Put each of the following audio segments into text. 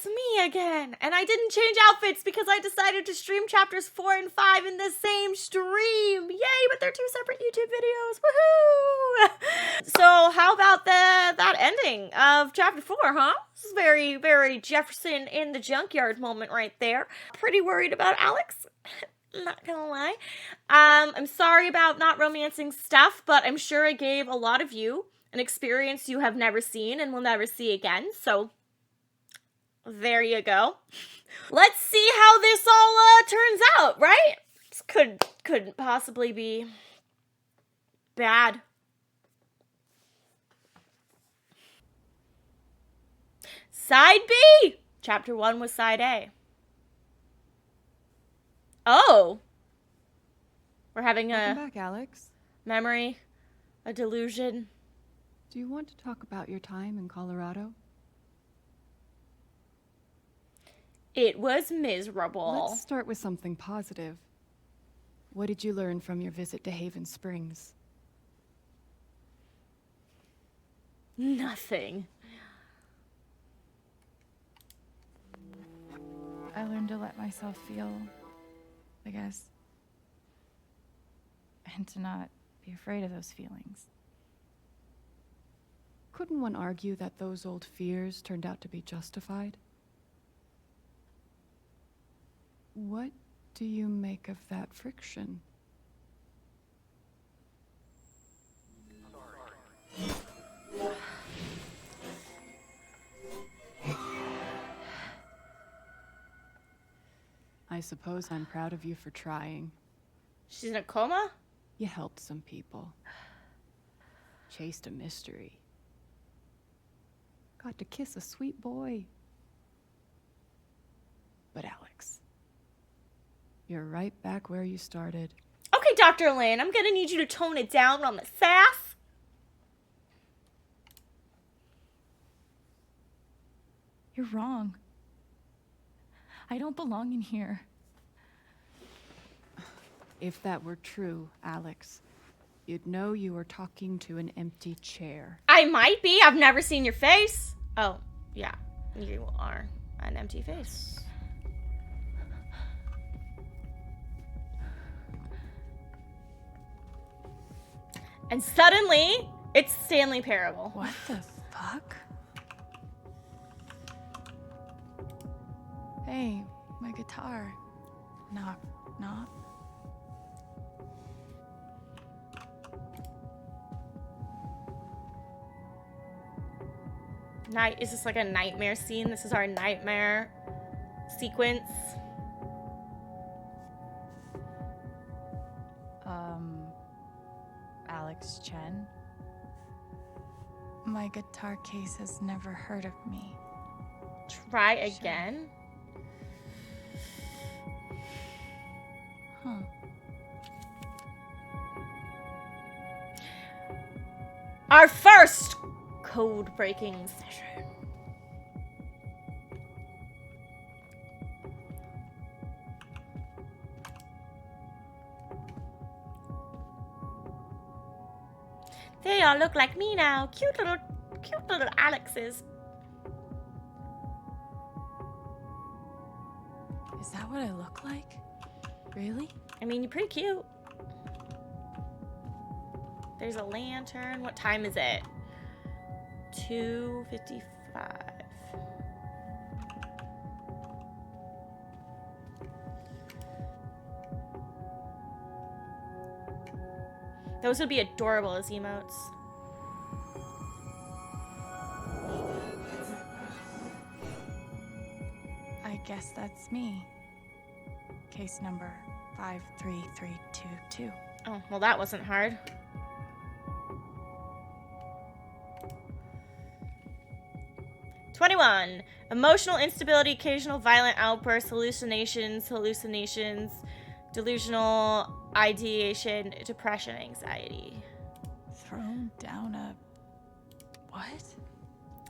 it's me again. And I didn't change outfits because I decided to stream chapters 4 and 5 in the same stream. Yay, but they're 2 separate YouTube videos. Woohoo! So how about that ending of chapter 4, huh? This is very, very Jefferson in the junkyard moment right there. Pretty worried about Alex. Not gonna lie. I'm sorry about not romancing stuff, but I'm sure I gave a lot of you an experience you have never seen and will never see again. So there you go. Let's see how this all turns out, right? This couldn't possibly be bad. Side B! Chapter 1 was side A. Oh! We're having Welcome back, Alex. memory, a delusion. Do you want to talk about your time in Colorado? It was miserable. Let's start with something positive. What did you learn from your visit to Haven Springs? Nothing. I learned to let myself feel, I guess. And to not be afraid of those feelings. Couldn't one argue that those old fears turned out to be justified? What do you make of that friction? I suppose I'm proud of you for trying. She's in a coma? You helped some people. Chased a mystery. Got to kiss a sweet boy. But Alex, you're right back where you started. Okay, Dr. Lynn, I'm gonna need you to tone it down on the sass. You're wrong. I don't belong in here. If that were true, Alex, you'd know you were talking to an empty chair. I might be. I've never seen your face. Oh, yeah. You are an empty face. And suddenly, it's Stanley Parable. What the fuck? Hey, my guitar. Knock, knock. Is this like a nightmare scene? This is our nightmare sequence. Alex Chen? My guitar case has never heard of me. Try again. Huh. Our first code-breaking session. They all look like me now. Cute little Alexes. Is that what I look like? Really? I mean, you're pretty cute. There's a lantern. What time is it? 2:55. Those would be adorable as emotes. I guess that's me. Case number 53322. Oh, well, that wasn't hard. #21. Emotional instability, occasional violent outbursts, hallucinations, delusional ideation, depression, anxiety. Thrown down a... what?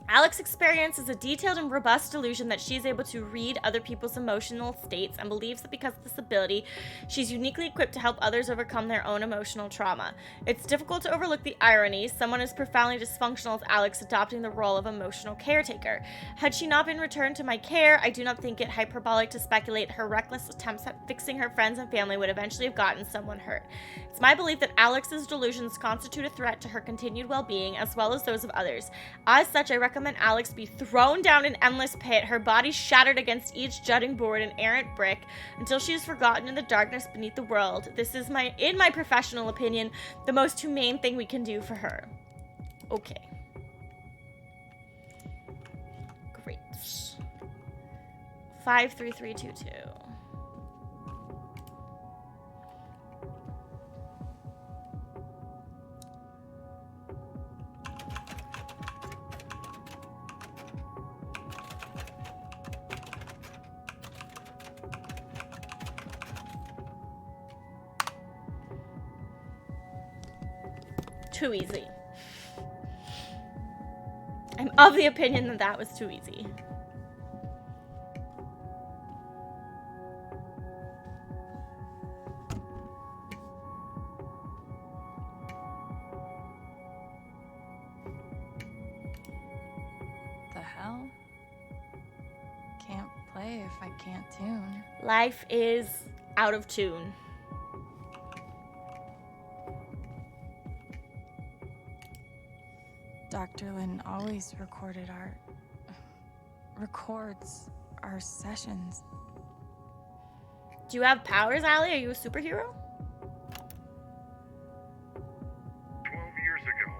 Alex experiences a detailed and robust delusion that she is able to read other people's emotional states and believes that because of this ability, she's uniquely equipped to help others overcome their own emotional trauma. It's difficult to overlook the irony. Someone as profoundly dysfunctional as Alex adopting the role of emotional caretaker. Had she not been returned to my care, I do not think it hyperbolic to speculate her reckless attempts at fixing her friends and family would eventually have gotten someone hurt. It's my belief that Alex's delusions constitute a threat to her continued well-being as well as those of others. As such, I recommend Alex be thrown down an endless pit, her body shattered against each jutting board and errant brick, until she is forgotten in the darkness beneath the world. This is, in my professional opinion, the most humane thing we can do for her. Okay. Great. 53322. Too easy. I'm of the opinion that that was too easy. The hell? Can't play if I can't tune. Life is out of tune. Dr. Lin always records our sessions. Do you have powers, Allie? Are you a superhero? 12 years ago,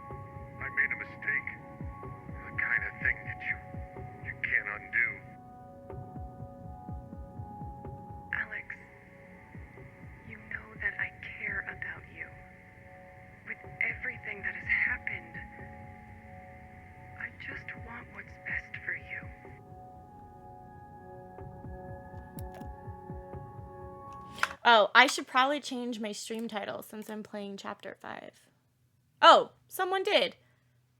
I made a mistake. The kind of thing that you can't undo. Alex, you know that I care about you. With everything that has happened, I just want what's best for you. Oh, I should probably change my stream title since I'm playing Chapter 5. Oh, someone did.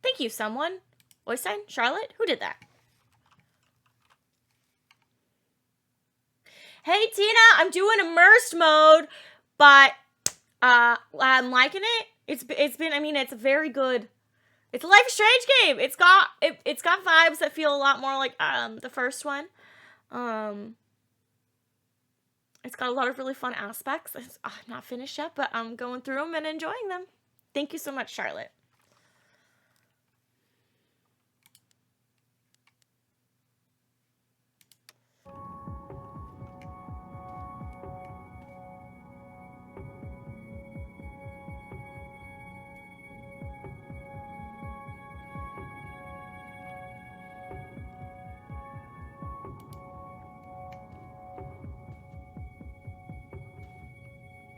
Thank you, someone. Oystein? Charlotte? Who did that? Hey, Tina, I'm doing immersed mode, but I'm liking it. It's been, I mean, it's a very good. It's a Life is Strange game. It's got vibes that feel a lot more like the first one. It's got a lot of really fun aspects. I'm not finished yet, but I'm going through them and enjoying them. Thank you so much, Charlotte.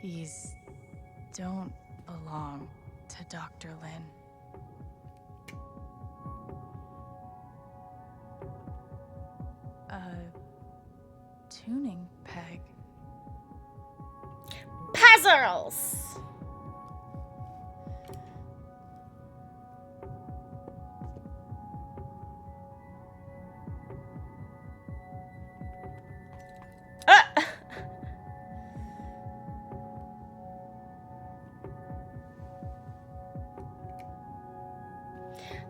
These don't belong to Dr. Lin. A tuning peg. Puzzles!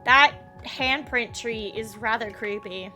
That handprint tree is rather creepy.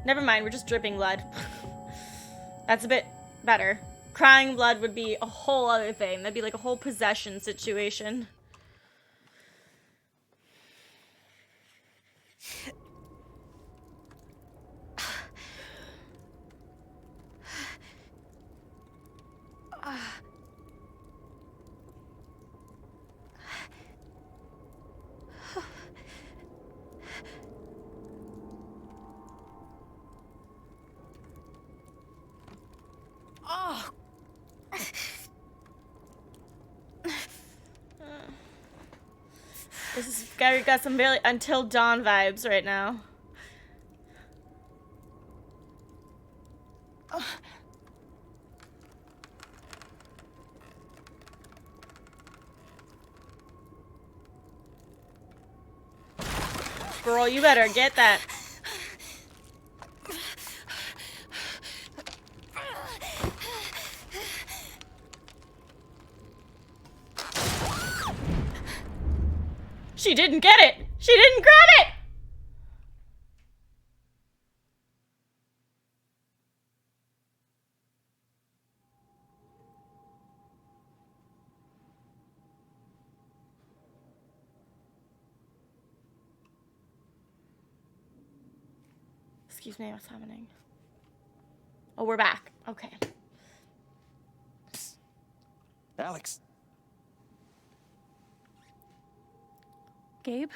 Never mind, we're just dripping blood. That's a bit better. Crying blood would be a whole other thing. That'd be like a whole possession situation. Oh. This is got some really Until Dawn vibes right now. Girl, you better get that. She didn't get it! She didn't grab it! Excuse me, what's happening? Oh, we're back. Okay. Alex. Gabe?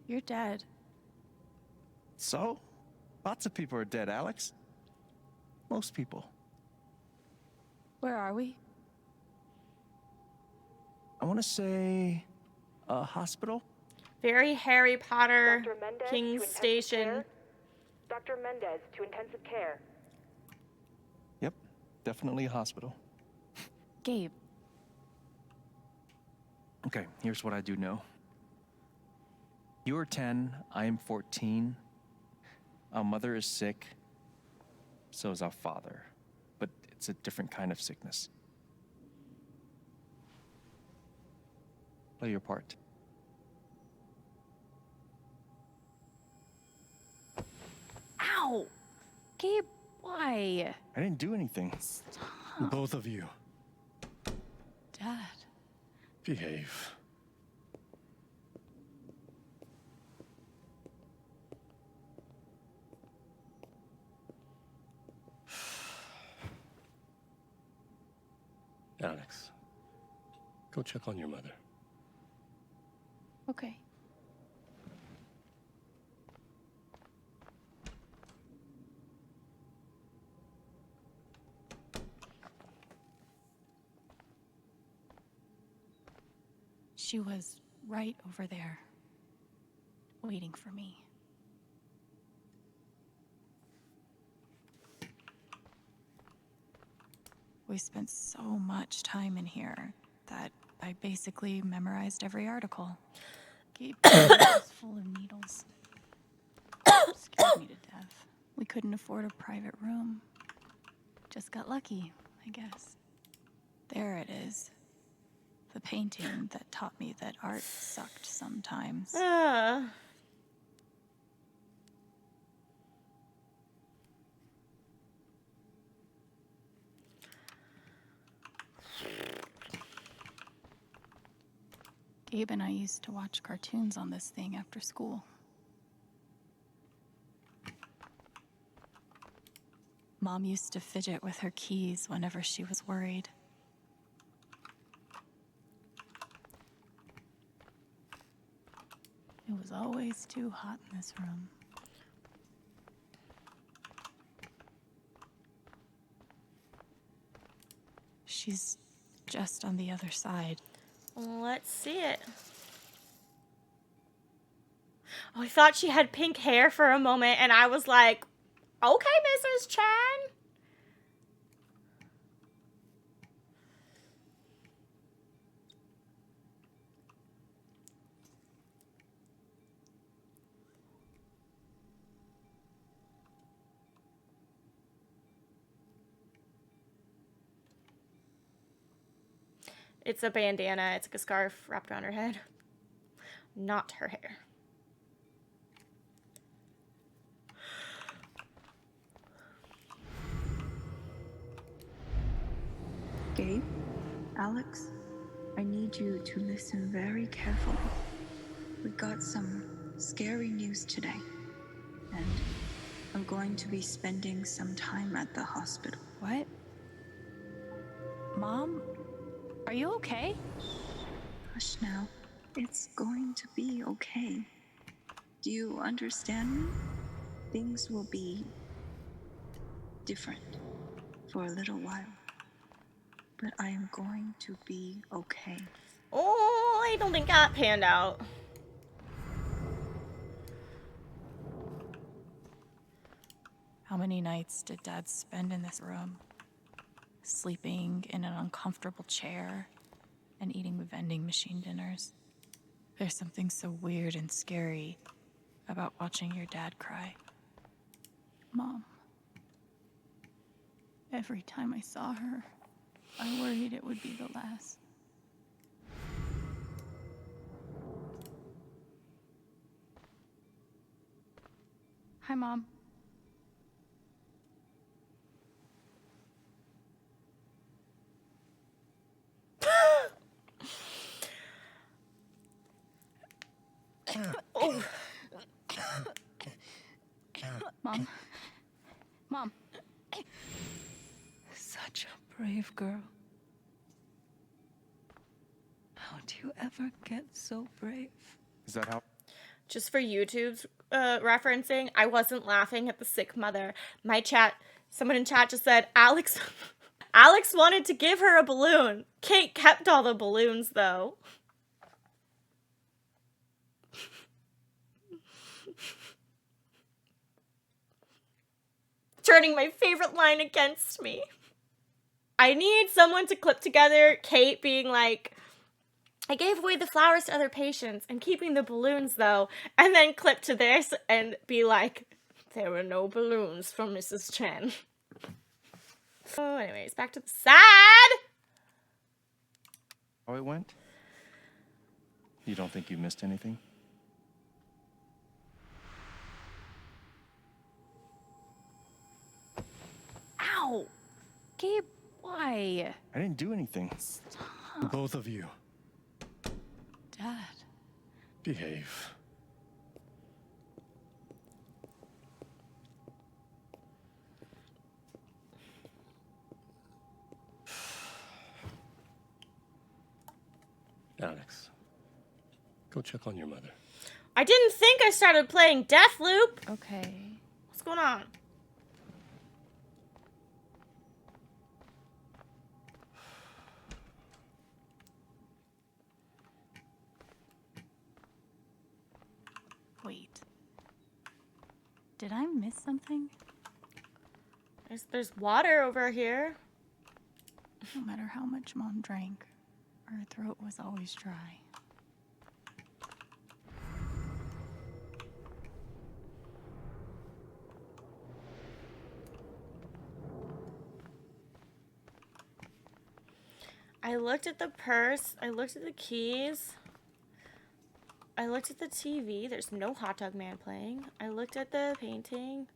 You're dead. So? Lots of people are dead, Alex. Most people. Where are we? I want to say a hospital. Very Harry Potter, Dr. Mendez King's to intensive Station. care. Dr. Mendez to intensive care. Yep, definitely a hospital. Gabe. Okay, here's what I do know. You are 10, I am 14. Our mother is sick. So is our father. But it's a different kind of sickness. Play your part. Ow! Gabe, why? I didn't do anything. Both of you, Dad. behave. Alex, go check on your mother. Okay. She was right over there, waiting for me. We spent so much time in here that I basically memorized every article. Gabe was full of needles. Scared me to death. We couldn't afford a private room. Just got lucky, I guess. There it is. The painting that taught me that art sucked sometimes. Gabe and I used to watch cartoons on this thing after school. Mom used to fidget with her keys whenever she was worried. It was always too hot in this room. She's just on the other side. Let's see it. Oh, I thought she had pink hair for a moment, and I was like, okay, Mrs. Chan. It's a bandana. It's like a scarf wrapped around her head. Not her hair. Gabe? Alex, I need you to listen very carefully. We got some scary news today, and I'm going to be spending some time at the hospital. What? Mom? Are you okay? Hush now. It's going to be okay. Do you understand me? Things will be different for a little while. But I am going to be okay. Oh, I don't think that panned out. How many nights did Dad spend in this room? Sleeping in an uncomfortable chair and eating vending machine dinners. There's something so weird and scary about watching your dad cry. Mom. Every time I saw her, I worried it would be the last. Hi, Mom. Oh. Mom. Mom. Such a brave girl. How do you ever get so brave? Is that how? Just for YouTube's referencing, I wasn't laughing at the sick mother. Someone in chat just said, Alex wanted to give her a balloon. Kate kept all the balloons, though. Turning my favorite line against me. I need someone to clip together Kate being like, I gave away the flowers to other patients and keeping the balloons, though. And then clip to this and be like, there were no balloons from Mrs. Chen. So anyways, back to the sad. How it went? You don't think you missed anything? Ow! Gabe, why? I didn't do anything. Both of you. Dad. Behave. Alex, go check on your mother. I didn't think I started playing Deathloop. Okay. What's going on? Wait. Did I miss something? There's water over here. No matter how much Mom drank, her throat was always dry. I looked at the purse. I looked at the keys. I looked at the TV. There's no Hot Dog Man playing. I looked at the painting.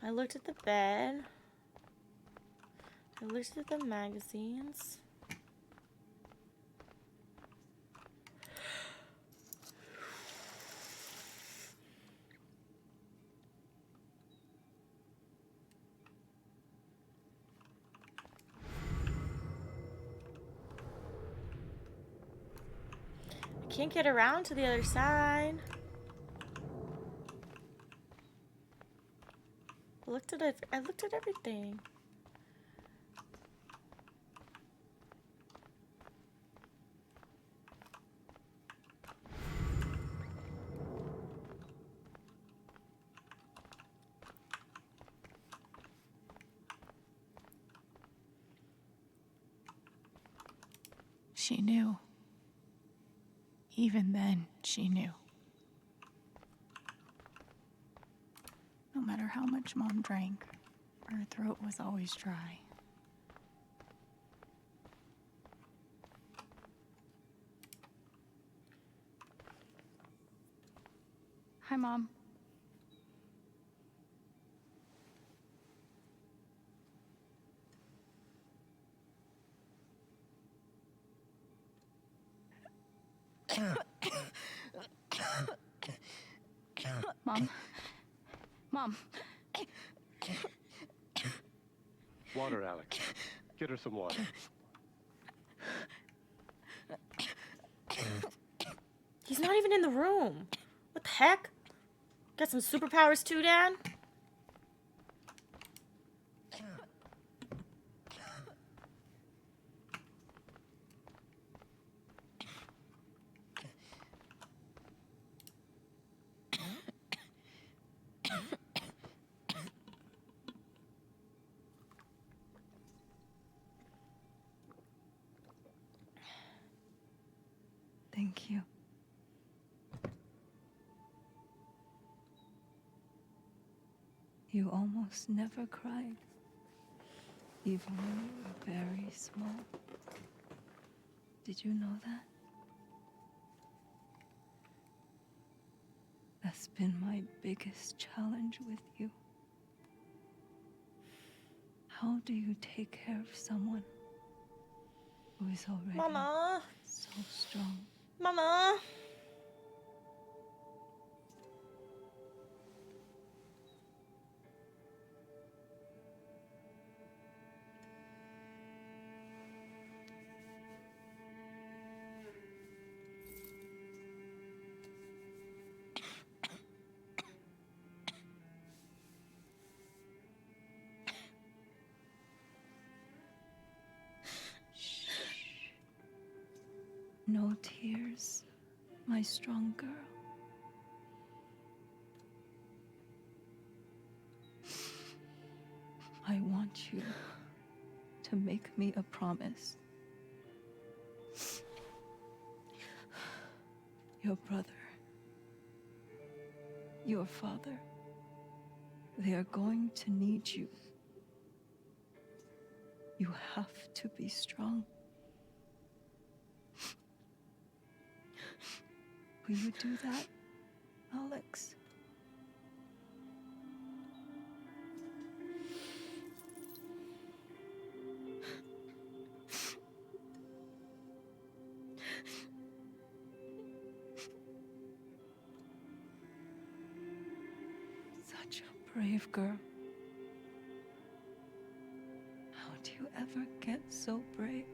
I looked at the bed. I looked at the magazines. I can't get around to the other side. I looked at it. I looked at everything. She knew. Even then, she knew. No matter how much Mom drank, her throat was always dry. Hi, Mom. Mom. Mom. Water, Alex. Get her some water. He's not even in the room. What the heck? Got some superpowers too, Dad? Thank you. You almost never cried, even when you were very small. Did you know that? That's been my biggest challenge with you. How do you take care of someone who is already Mama. so strong? Mama. No tears, my strong girl. I want you to make me a promise. Your brother, your father, they are going to need you. You have to be strong. Will you do that, Alex? Such a brave girl. How do you ever get so brave?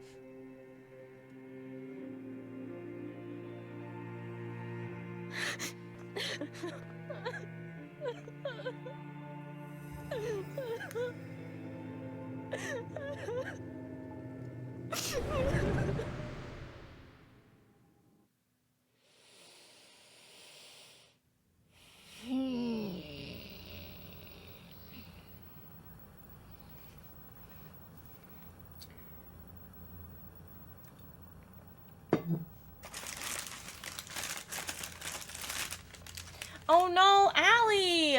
Oh no, Allie!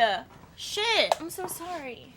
Shit, I'm so sorry.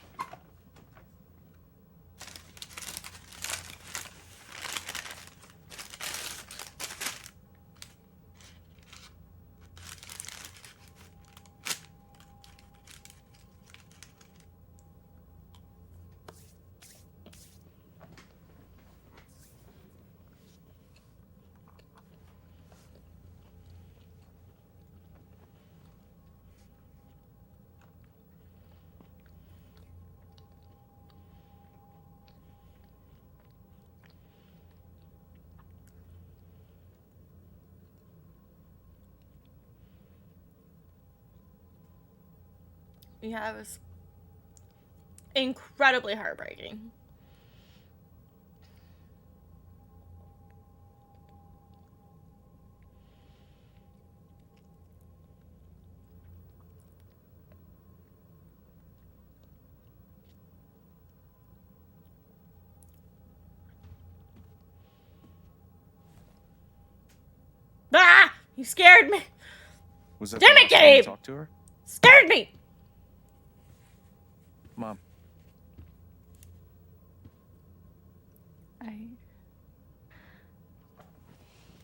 Yeah, it was incredibly heartbreaking. Ah! You scared me! Was that Damn the it, last time you Gabe! talked to her? Scared me! Mom,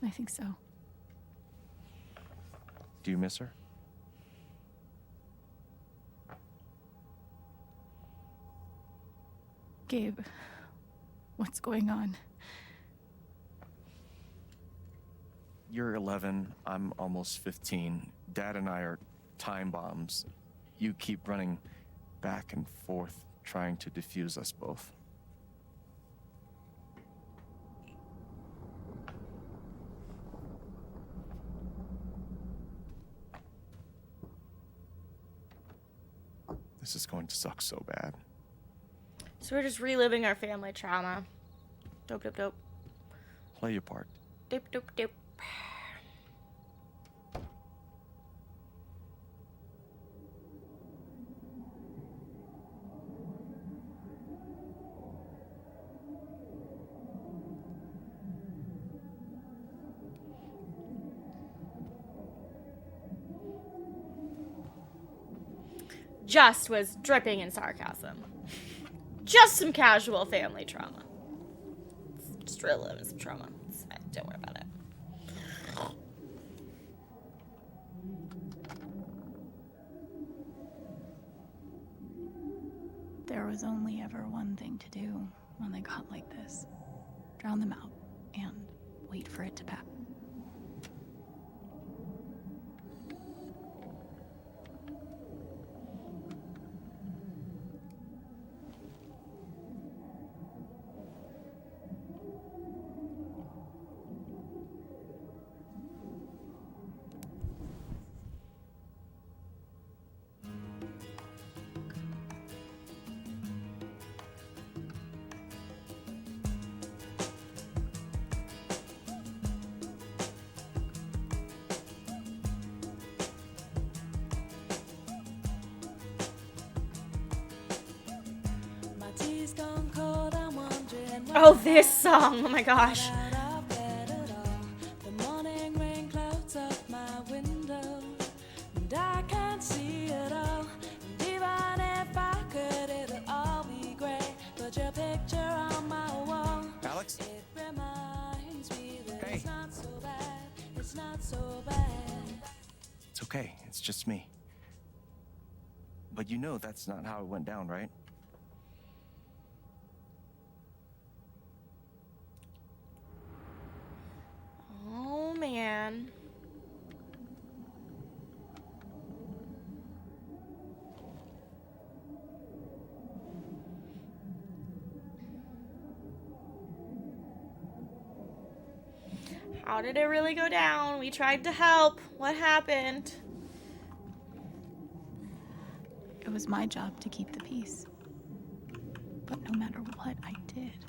I think so. do you miss her? Gabe, what's going on? You're 11, I'm almost 15. Dad and I are time bombs. You keep running back and forth, trying to defuse us both. This is going to suck so bad. So we're just reliving our family trauma. Dope, dope, dope. Play your part. Dope, dope, dope. Just was dripping in sarcasm. Just some casual family trauma. Just reliving some trauma. It's fine. Don't worry about it. There was only ever one thing to do when they got like this. Drown them out and wait for it to pass. Oh, this song. Oh my gosh. Alex? Hey. It's okay. It's just me. But you know that's not how it went down, right? Oh, man. How did it really go down? We tried to help. What happened? It was my job to keep the peace. But no matter what I did,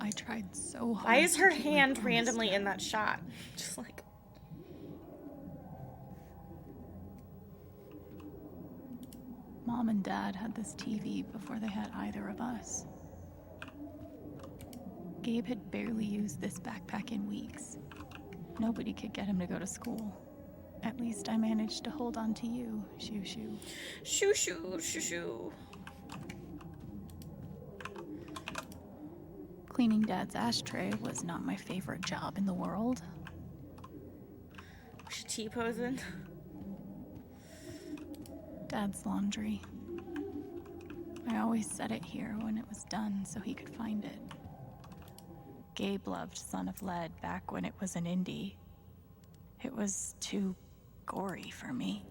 I tried so hard. Why is her to keep my hand promise randomly down. in that shot? Just like... Mom and Dad had this TV before they had either of us. Gabe had barely used this backpack in weeks. Nobody could get him to go to school. At least I managed to hold on to you, Shoo Shoo. Shoo, shoo, shoo, shoo. Cleaning Dad's ashtray was not my favorite job in the world. Was she T-posing? Dad's laundry. I always set it here when it was done so he could find it. Gabe loved Son of Lead back when it was an indie. It was too gory for me.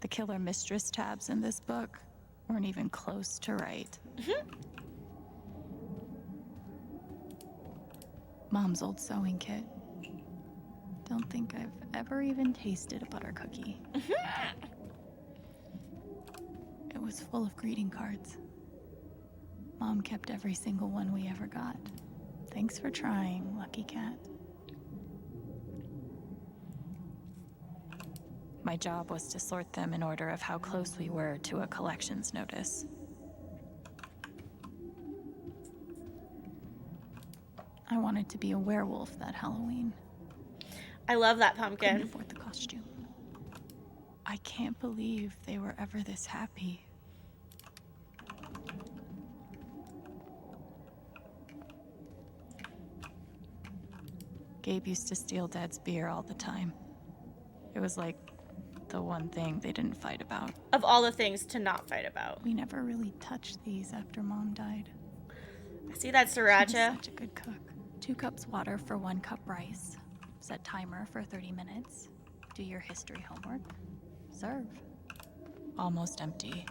The Killer Mistress tabs in this book weren't even close to right. Mom's old sewing kit. Don't think I've ever even tasted a butter cookie. It was full of greeting cards. Mom kept every single one we ever got. Thanks for trying, Lucky Cat. My job was to sort them in order of how close we were to a collections notice. I wanted to be a werewolf that Halloween. I love that Couldn't pumpkin. afford the costume. I can't believe they were ever this happy. Gabe used to steal Dad's beer all the time. It was like the one thing they didn't fight about. Of all the things to not fight about. We never really touched these after Mom died. I see that She's sriracha. such a good cook. 2 cups water for 1 cup rice. Set timer for 30 minutes. Do your history homework. Serve. Almost empty.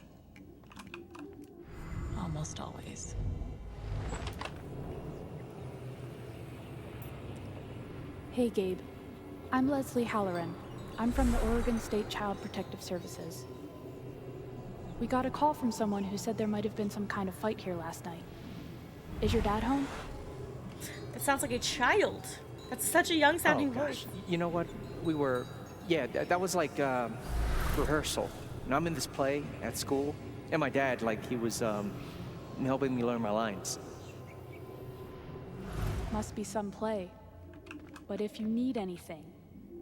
Almost always. Hey, Gabe. I'm Leslie Halloran. I'm from the Oregon State Child Protective Services. We got a call from someone who said there might have been some kind of fight here last night. Is your dad home? That sounds like a child. That's such a young sounding voice. You know what? We were, that was like rehearsal. And I'm in this play at school, and my dad, like, he was helping me learn my lines. Must be some play. But if you need anything,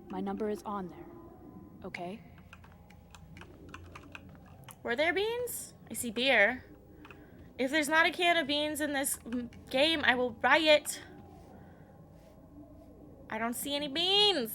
my number is on there. Okay? Were there beans? I see beer. If there's not a can of beans in this game, I will riot. I don't see any beans.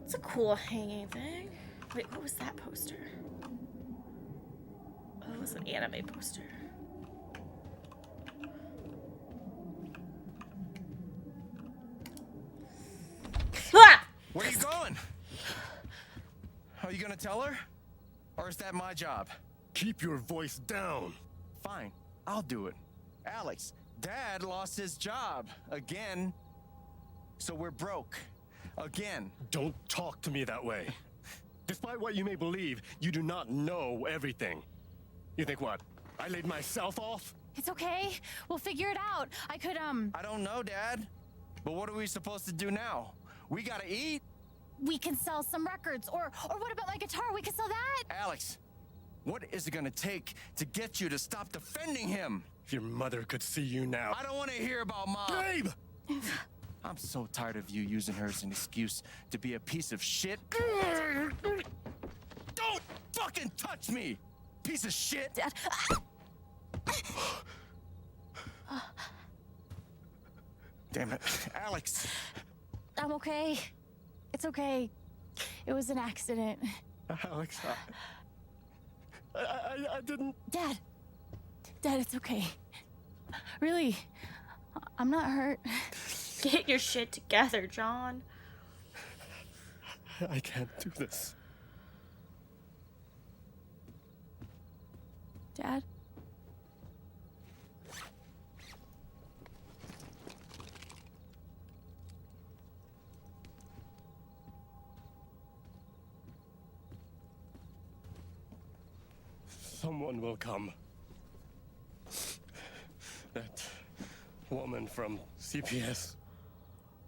It's a cool hanging thing. Wait, what was that poster? Oh, it was an anime poster. Ah! Where are you going? Are you gonna tell her? Or is that my job? Keep your voice down. Fine, I'll do it. Alex, Dad lost his job again. So we're broke. Again. Don't talk to me that way. Despite what you may believe, you do not know everything. You think what? I laid myself off? It's okay. We'll figure it out. I don't know, Dad. But what are we supposed to do now? We gotta eat. We can sell some records. Or what about my guitar? We can sell that. Alex, what is it gonna take to get you to stop defending him? If your mother could see you now. I don't want to hear about Mom. Babe! I'm so tired of you using her as an excuse to be a piece of shit. Don't fucking touch me, piece of shit. Dad. Damn it, Alex. I'm okay. It's okay. It was an accident. Alex, I didn't... Dad, it's okay. Really, I'm not hurt. Get your shit together, John. I can't do this. Dad? Someone will come. That woman from CPS.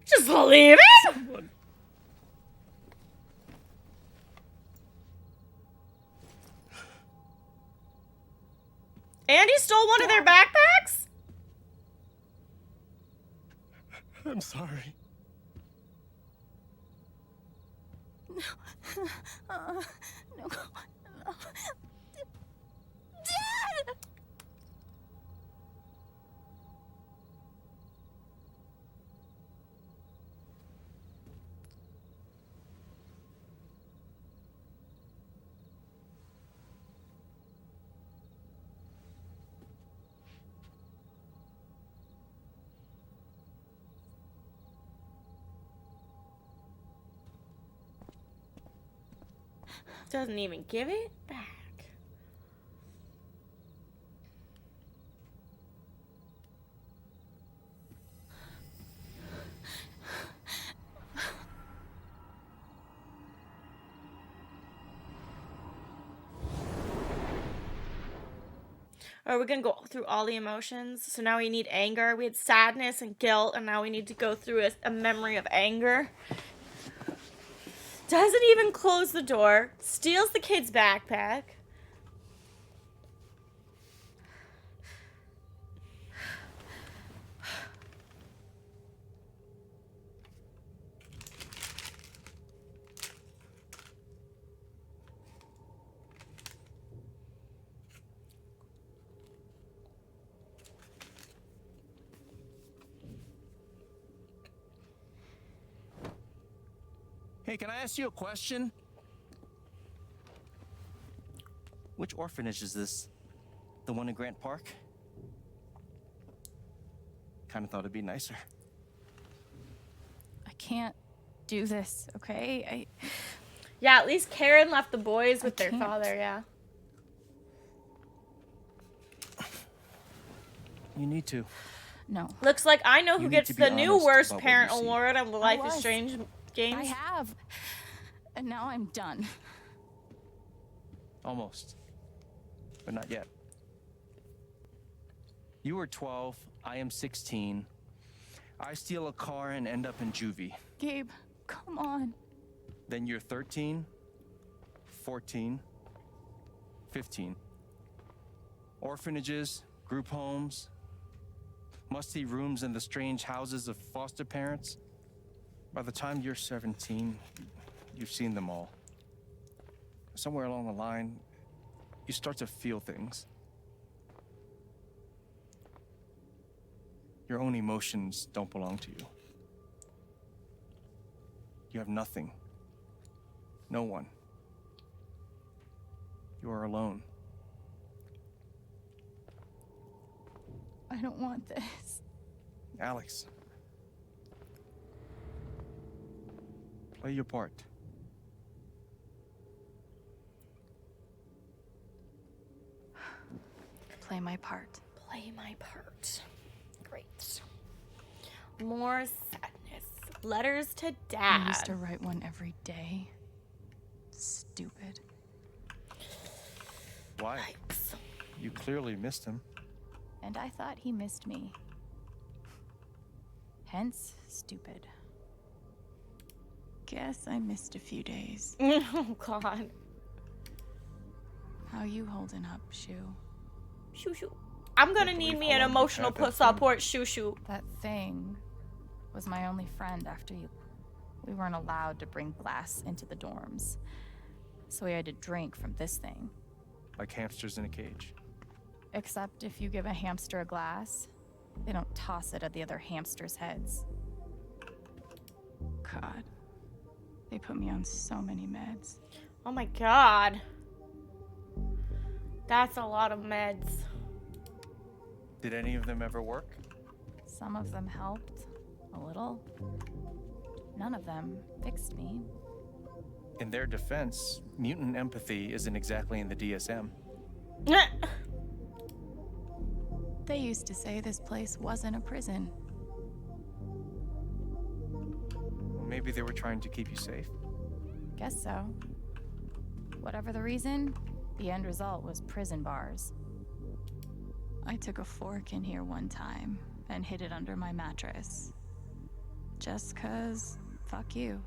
Just leave it? Someone. Andy stole one of their backpacks? I'm sorry. No. No. Dad! Doesn't even give it back. Are we gonna go through all the emotions? So now we need anger. We had sadness and guilt, and now we need to go through a memory of anger. Doesn't even close the door. Steals the kid's backpack. Hey, can I ask you a question? Which orphanage is this? The one in Grant Park? Kind of thought it'd be nicer. I can't do this, okay? Yeah, at least Karen left the boys with their can't. father, yeah. You need to. No. Looks like I know You who need gets to be the new honest worst about what parent you see. award on the Life is was. Strange games. I have. And now I'm done. Almost. But not yet. You were 12, I am 16. I steal a car and end up in juvie. Gabe, come on. Then you're 13, 14, 15. Orphanages, group homes, musty rooms in the strange houses of foster parents. By the time you're 17, you've seen them all. Somewhere along the line, you start to feel things. Your own emotions don't belong to you. You have nothing. No one. You are alone. I don't want this. Alex. Play your part. Play my part. Play my part. Great. More sadness. Letters to Dad. I used to write one every day. Stupid. Why? Yikes. You clearly missed him. And I thought he missed me. Hence, stupid. Guess I missed a few days. Oh, God. How you holding up, Shu? Shoo shoo. I'm gonna Can't need believe me how an long you've emotional had that support shoo shoo. That thing was my only friend after you. We weren't allowed to bring glass into the dorms. So we had to drink from this thing. Like hamsters in a cage. Except if you give a hamster a glass, they don't toss it at the other hamsters' heads. God. They put me on so many meds. Oh my God. That's a lot of meds. Did any of them ever work? Some of them helped. A little. None of them fixed me. In their defense, mutant empathy isn't exactly in the DSM. They used to say this place wasn't a prison. Well, maybe they were trying to keep you safe. Guess so. Whatever the reason, the end result was prison bars. I took a fork in here one time and hid it under my mattress. Just 'cause, fuck you.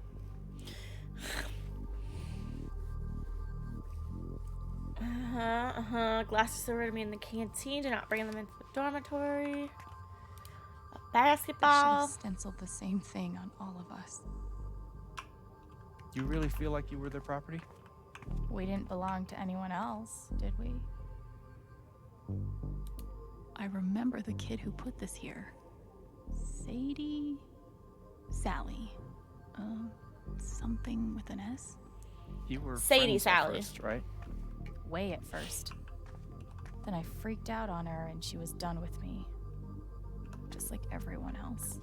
Glasses are ready to be in the canteen. Do not bring them into the dormitory. A They should basketball. have stenciled the same thing on all of us. You really feel like you were their property? We didn't belong to anyone else, did we? I remember the kid who put this here. Sadie? Sally. Something with an S? You were Sadie friends at Sally. first, right? Way at first. Then I freaked out on her and she was done with me. Just like everyone else.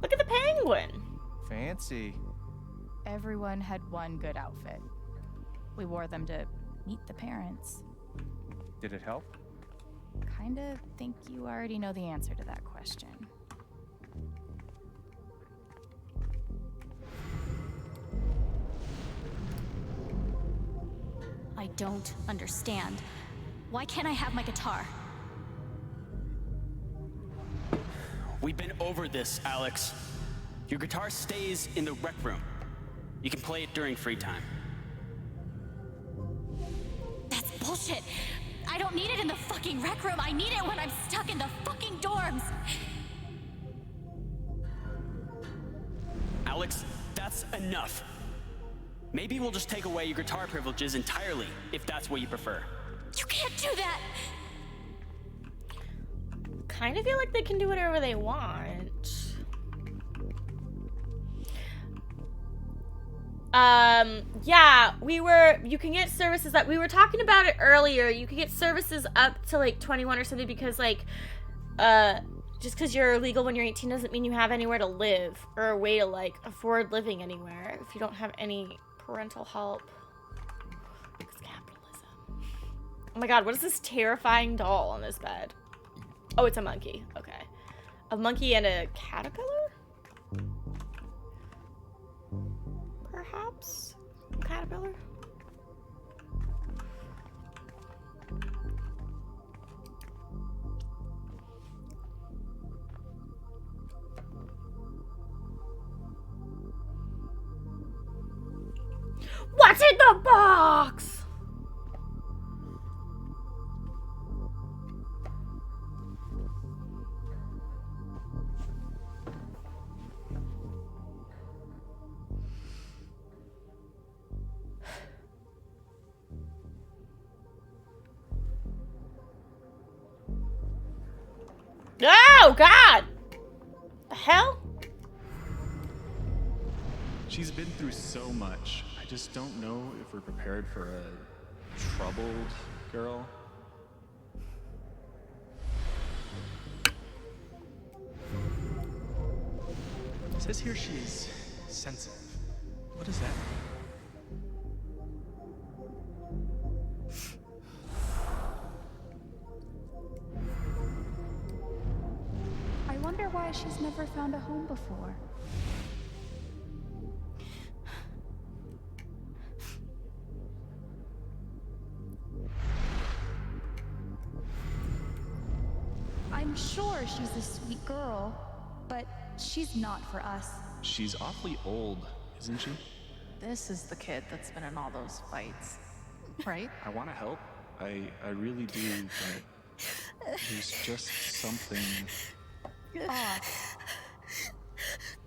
Look at the penguin. Fancy. Everyone had one good outfit. We wore them to meet the parents. Did it help? Kinda think you already know the answer to that question. I don't understand. Why can't I have my guitar? We've been over this, Alex. Your guitar stays in the rec room. You can play it during free time. That's bullshit. I don't need it in the fucking rec room. I need it when I'm stuck in the fucking dorms. Alex, that's enough. Maybe we'll just take away your guitar privileges entirely, if that's what you prefer. You can't do that. Kind of feel like they can do whatever they want. Yeah, you can get services that we were talking about it earlier. You can get services up to like 21 or something because like, just because you're legal when you're 18 doesn't mean you have anywhere to live or a way to like afford living anywhere if you don't have any parental help. It's capitalism. Oh my god, what is this terrifying doll on this bed? Oh, it's a monkey. Okay. A monkey and a caterpillar? Perhaps? Caterpillar? What's in the box? Oh, God! The hell? She's been through so much. I just don't know if we're prepared for a troubled girl. It says here she's sensitive. What does that mean? I wonder why she's never found a home before. I'm sure she's a sweet girl, but she's not for us. She's awfully old, isn't she? This is the kid that's been in all those fights, right? I want to help. I really do, but there's just something Off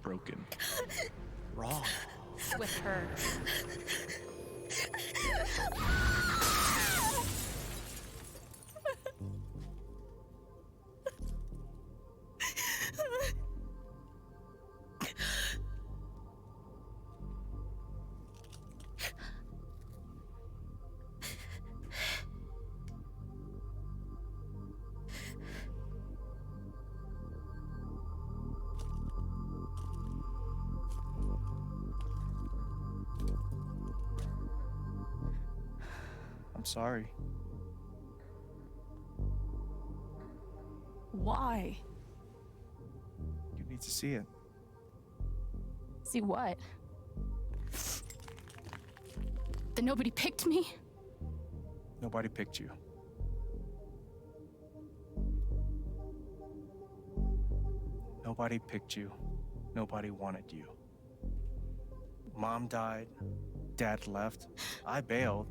broken. Wrong. with her. I'm sorry. Why? You need to see it. See what? That nobody picked me? Nobody picked you. Nobody picked you. Nobody wanted you. Mom died. Dad left. I bailed.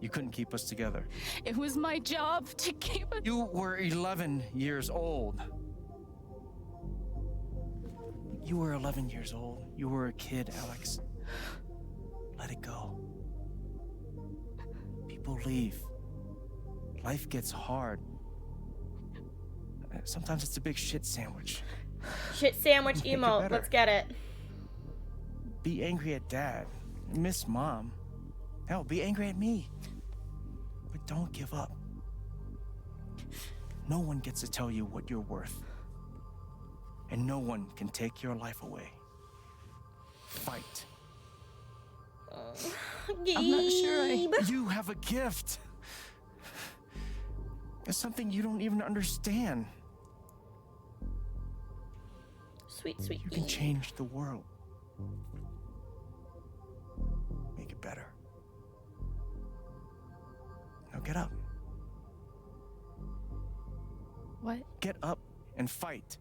You couldn't keep us together. It was my job to keep it. You were 11 years old. You were 11 years old. You were a kid, Alex. Let it go. People leave. Life gets hard. Sometimes it's a big shit sandwich. Shit sandwich Make it emote. better. Let's get it. Be angry at Dad. Miss Mom. Hell, be angry at me. But don't give up. No one gets to tell you what you're worth. And no one can take your life away. Fight. I'm not sure You have a gift. It's something you don't even understand. Sweet, sweet. You can change the world. Make it better. Now get up. What? Get up and fight.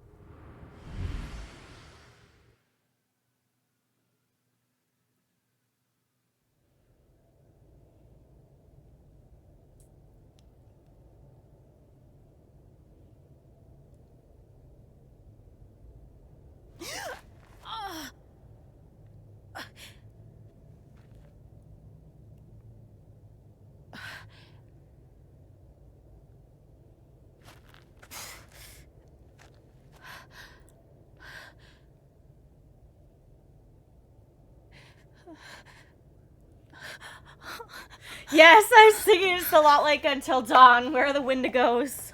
Yes, I was thinking it's a lot like Until Dawn. Where are the Wendigos?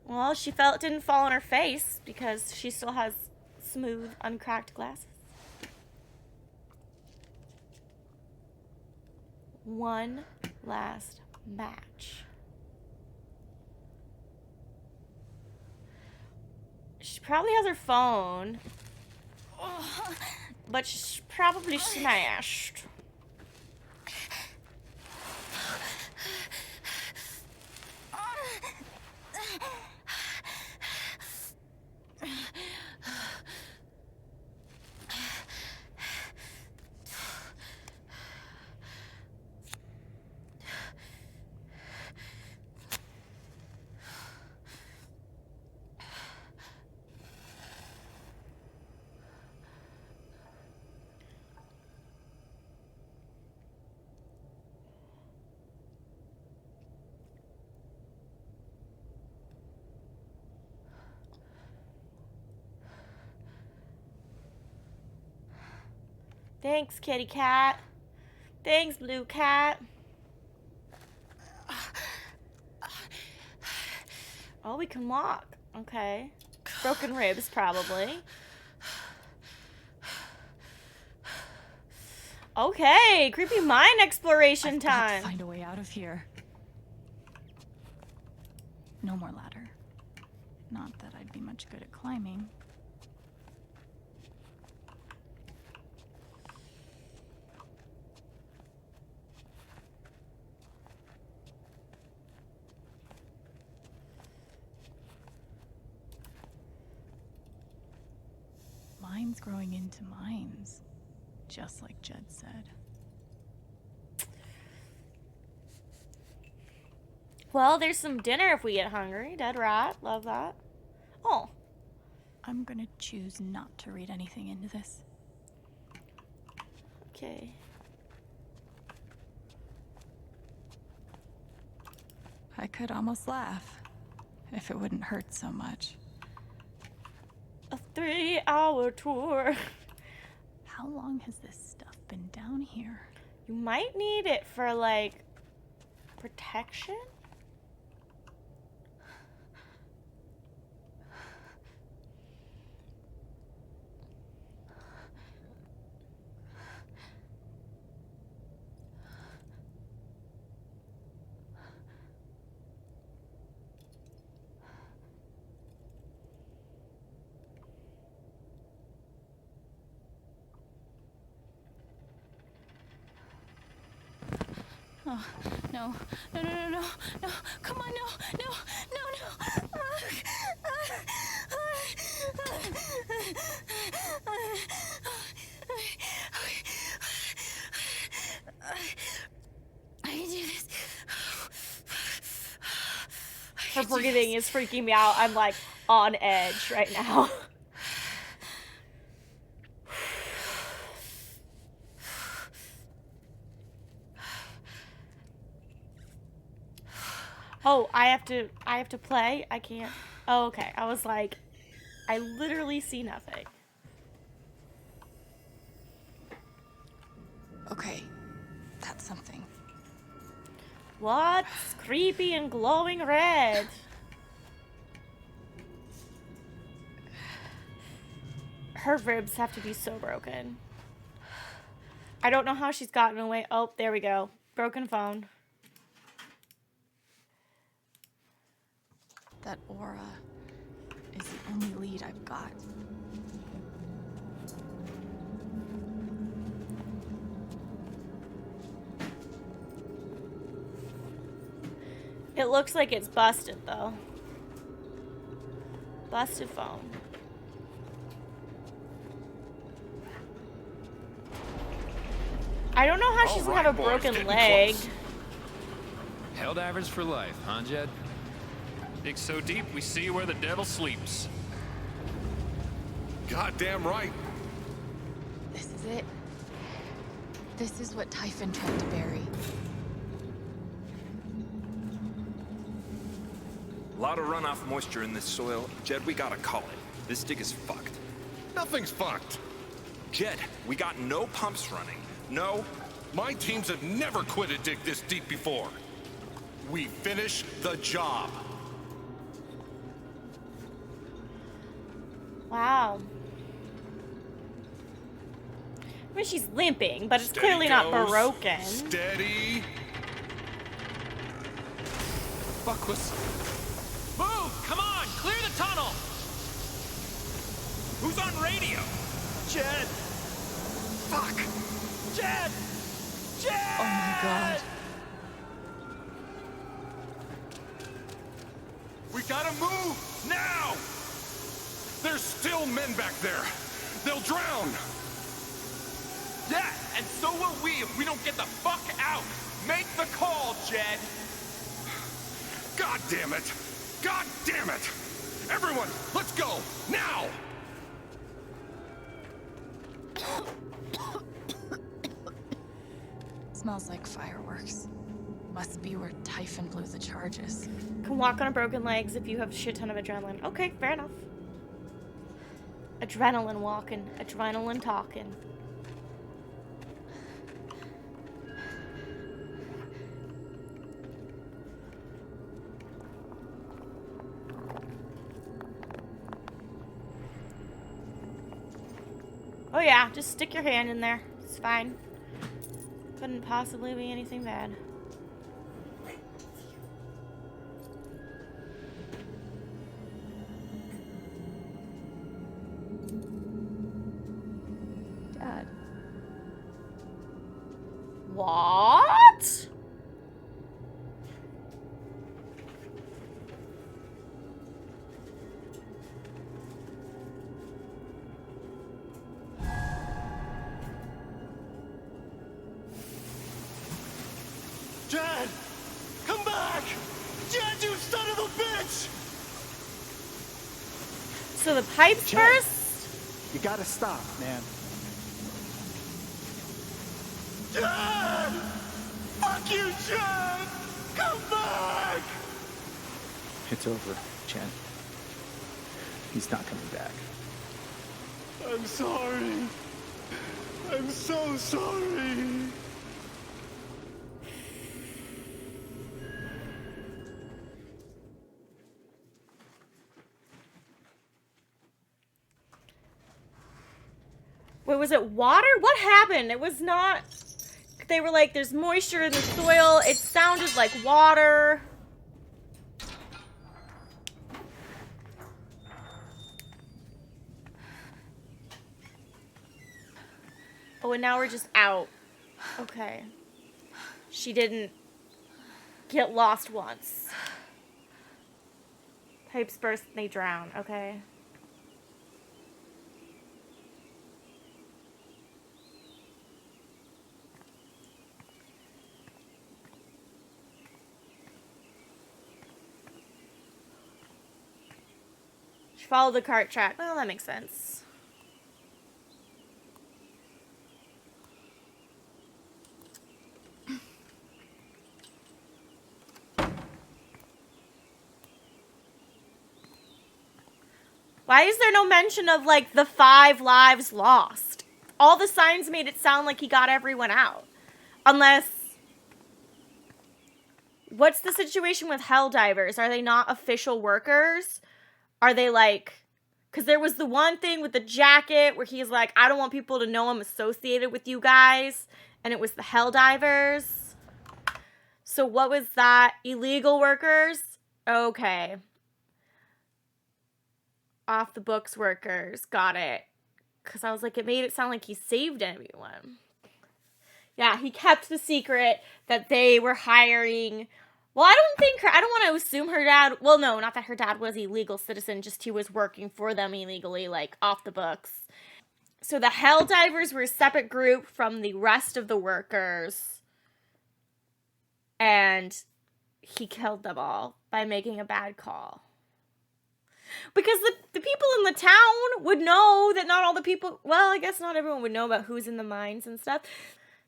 Well, she felt it didn't fall on her face because she still has smooth, uncracked glasses. One last match. She probably has her phone, but she's probably smashed. Thanks, kitty cat. Thanks, blue cat. Oh, we can walk. Okay. Broken ribs, probably. Okay, creepy mine exploration I've got to time. find a way out of here. No more ladder. Not that I'd be much good at climbing. Mines growing into mines, just like Jed said. Well, there's some dinner if we get hungry. Dead rat. Love that. Oh. I'm gonna choose not to read anything into this. Okay. I could almost laugh if it wouldn't hurt so much. A 3-hour tour. How long has this stuff been down here? You might need it for, like, protection? Oh, no, no, no, no, no, no, come on, no, no, no, no. I can do this. Her breathing is freaking me out. I'm like on edge right now. Oh, I have to play? I can't. Oh, okay. I was like, I literally see nothing. Okay, that's something. What's creepy and glowing red? Her ribs have to be so broken. I don't know how she's gotten away. Oh, there we go. Broken phone. That aura is the only lead I've got. It looks like it's busted, though. Busted phone. I don't know how she's gonna have a broken leg. Held average for life, huh, Jed? Dig so deep, we see where the devil sleeps. Goddamn right. This is it. This is what Typhon tried to bury. A lot of runoff moisture in this soil. Jed, we gotta call it. This dig is fucked. Nothing's fucked. Jed, we got no pumps running. No. My teams have never quit a dig this deep before. We finish the job. Wow. I mean, she's limping, but it's Steady clearly not goes. broken. Steady. Fuck was... Move! Come on! Clear the tunnel! Who's on radio? Jed! Fuck! Jed! Jed! Oh my god. We gotta move now. There's still men back there. They'll drown. Yeah, and so will we if we don't get the fuck out. Make the call, Jed. God damn it! God damn it! Everyone, let's go now. Smells like fireworks. Must be where Typhon blew the charges. Can walk on broken legs if you have a shit ton of adrenaline. Okay, fair enough. Adrenaline walking, adrenaline talking. Oh yeah, just stick your hand in there. It's fine. Couldn't possibly be anything bad. Dad. What? Jed, come back! Jed, you son of a bitch! So the pipes burst? You gotta stop, man. Jed! Fuck you, Jed! Come back! It's over, Jen. He's not coming back. I'm sorry. I'm so sorry. Wait, was it water? What happened? It was not... They were like, there's moisture in the soil. It sounded like water. Oh, and now we're just out. Okay. She didn't get lost once. Pipes burst and they drown. Okay. Follow the cart track. Well, that makes sense. Why is there no mention of, like, the 5 lives lost? All the signs made it sound like he got everyone out. Unless... What's the situation with Helldivers? Are they not official workers? Are they like, because there was the one thing with the jacket where he's like, I don't want people to know I'm associated with you guys. And it was the Helldivers. So what was that? Illegal workers? Okay. Off the books workers. Got it. Because I was like, it made it sound like he saved everyone. Yeah, he kept the secret that they were hiring... Well, I don't want to assume her dad, well, no, not that her dad was a legal citizen, just he was working for them illegally, like, off the books. So the Helldivers were a separate group from the rest of the workers, and he killed them all by making a bad call. Because the people in the town would know that not all the people, well, I guess not everyone would know about who's in the mines and stuff.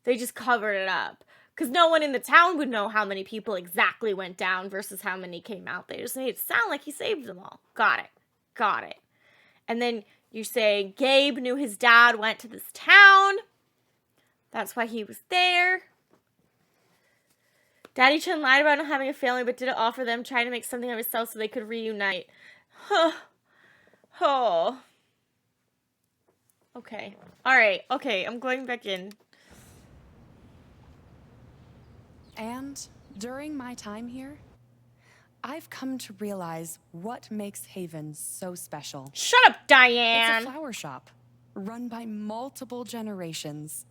They just covered it up. Because no one in the town would know how many people exactly went down versus how many came out. They just made it sound like he saved them all. Got it. Got it. And then you say Gabe knew his dad went to this town. That's why he was there. Daddy Chen lied about not having a family, but didn't offer them, trying to make something of himself so they could reunite. Oh. Okay. Alright, okay, I'm going back in. And during my time here, I've come to realize what makes Haven so special. Shut up, Dayeanne! It's a flower shop, run by multiple generations.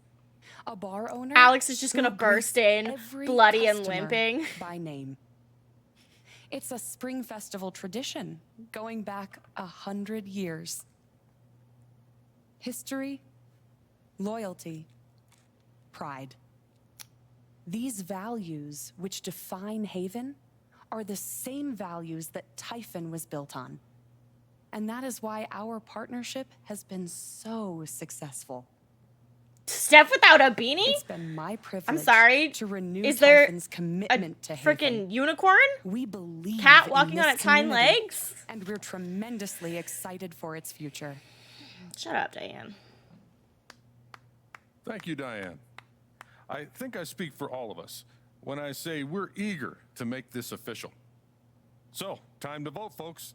A bar owner. Alex is just gonna who burst greets in, every bloody and customer limping. by name. It's a spring festival tradition going back 100 years. History, loyalty, pride. These values which define Haven are the same values that Typhon was built on. And that is why our partnership has been so successful. Steph without a beanie? It's been my privilege. I'm sorry. To renew Is there Typhon's commitment to freaking Haven. unicorn? We believe cat in walking on this its hind community, legs? and we're tremendously excited for its future. Shut up, Dayeanne. Thank you, Dayeanne. I think I speak for all of us when I say we're eager to make this official. So, time to vote, folks.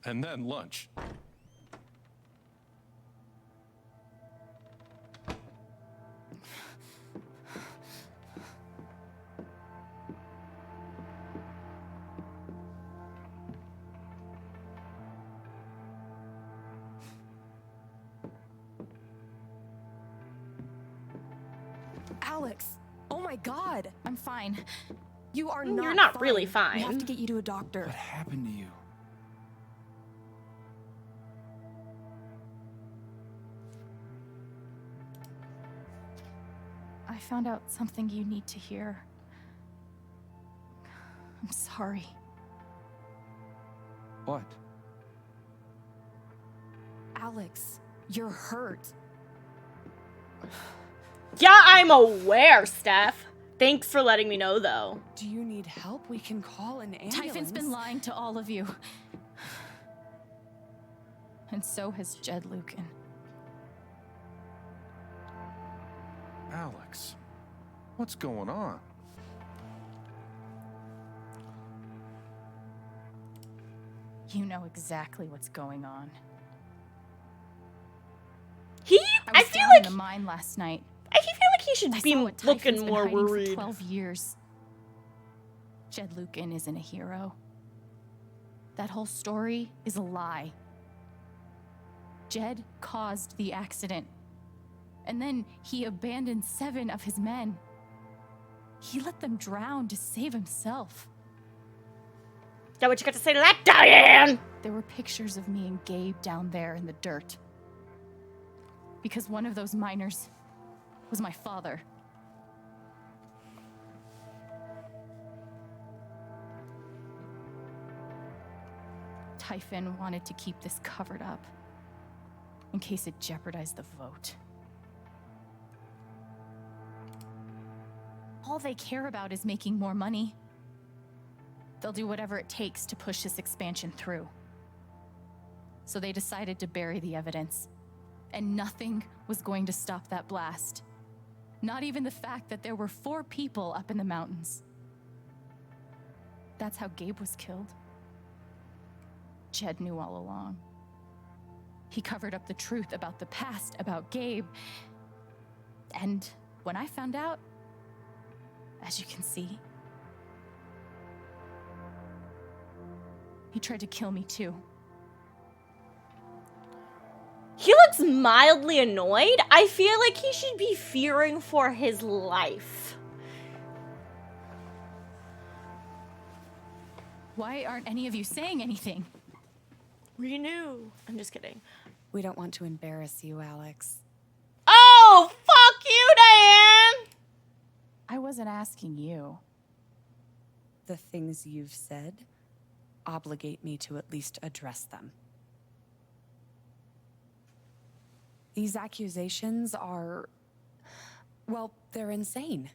And then lunch. Alex, oh my God. I'm fine. You are You're not not fine. really We fine. have to get you to a doctor. What happened to you? I found out something you need to hear. I'm sorry. What? Alex, you're hurt. Yeah, I'm aware, Steph. Thanks for letting me know, though. Do you need help? We can call an ambulance. Typhon's been lying to all of you. And so has Jed Lucan. Alex, what's going on? You know exactly what's going on. I feel down like in the mine last night. I feel like he should be saw what looking Typhon's been more hiding worried. For 12 years. Jed Lucan isn't a hero. That whole story is a lie. Jed caused the accident. And then he abandoned 7 of his men. He let them drown to save himself. Is that what you got to say to that, Dayeanne? There were pictures of me and Gabe down there in the dirt. Because one of those miners was my father. Typhon wanted to keep this covered up in case it jeopardized the vote. All they care about is making more money. They'll do whatever it takes to push this expansion through. So they decided to bury the evidence. And nothing was going to stop that blast. Not even the fact that there were 4 people up in the mountains. That's how Gabe was killed. Jed knew all along. He covered up the truth about the past, about Gabe. And when I found out, as you can see, he tried to kill me too. He looks mildly annoyed. I feel like he should be fearing for his life. Why aren't any of you saying anything? We knew. I'm just kidding. We don't want to embarrass you, Alex. Oh, fuck you, Dayeanne! I wasn't asking you. The things you've said obligate me to at least address them. These accusations are, well, they're insane.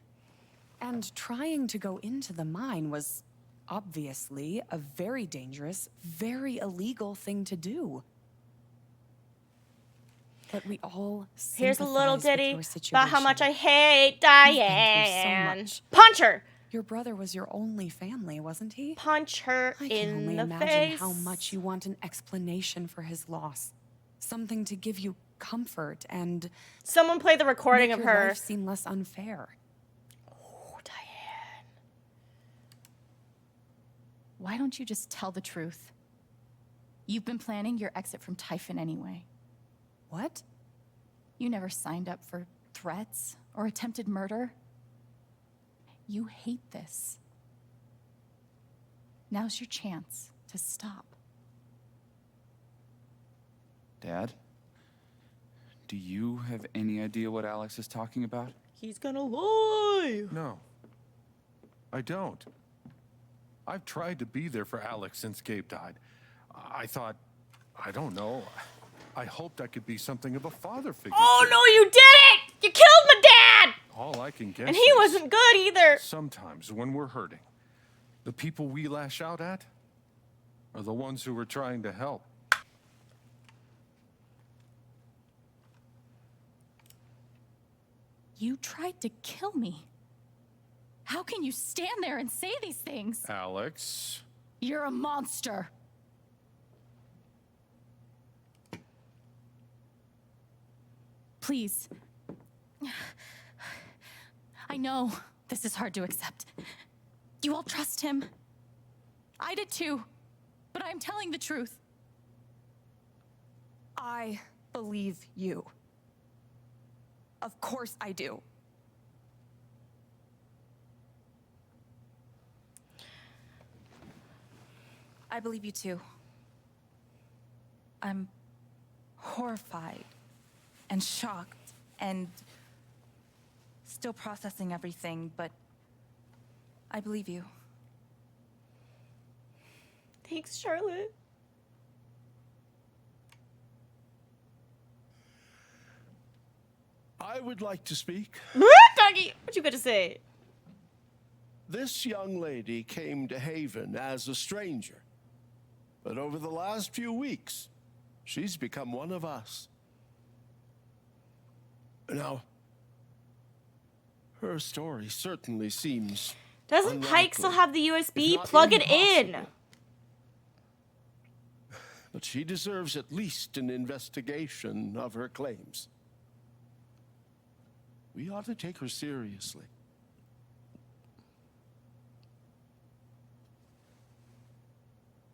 And trying to go into the mine was obviously a very dangerous, very illegal thing to do. But we all Here's a little sympathize with ditty your situation. about how much I hate You've been through so Dayeanne. much. Punch her! Your brother was your only family, wasn't he? Punch her I can in only the imagine face. how much you want an explanation for his loss. Something to give you comfort and Someone play the recording make of your her. life seem less unfair. Oh, Dayeanne. Why don't you just tell the truth? You've been planning your exit from Typhon anyway. What? You never signed up for threats or attempted murder. You hate this. Now's your chance to stop. Dad? Do you have any idea what Alex is talking about? He's gonna lie. No, I don't. I've tried to be there for Alex since Gabe died. I thought, I don't know, I hoped I could be something of a father figure. Oh, to no, you didn't! You killed my dad! All I can guess And he is wasn't good either. sometimes when we're hurting, the people we lash out at are the ones who are trying to help. You tried to kill me. How can you stand there and say these things? Alex. You're a monster. Please. I know this is hard to accept. You all trust him. I did too, but I'm telling the truth. I believe you. Of course I do. I believe you too. I'm horrified and shocked and still processing everything, but I believe you. Thanks, Charlotte. I would like to speak. Doggy, what you got to say? This young lady came to Haven as a stranger, but over the last few weeks, she's become one of us. Now, her story certainly seems Doesn't Pike still have the if USB? not Plug it in. impossible. But she deserves at least an investigation of her claims. We ought to take her seriously.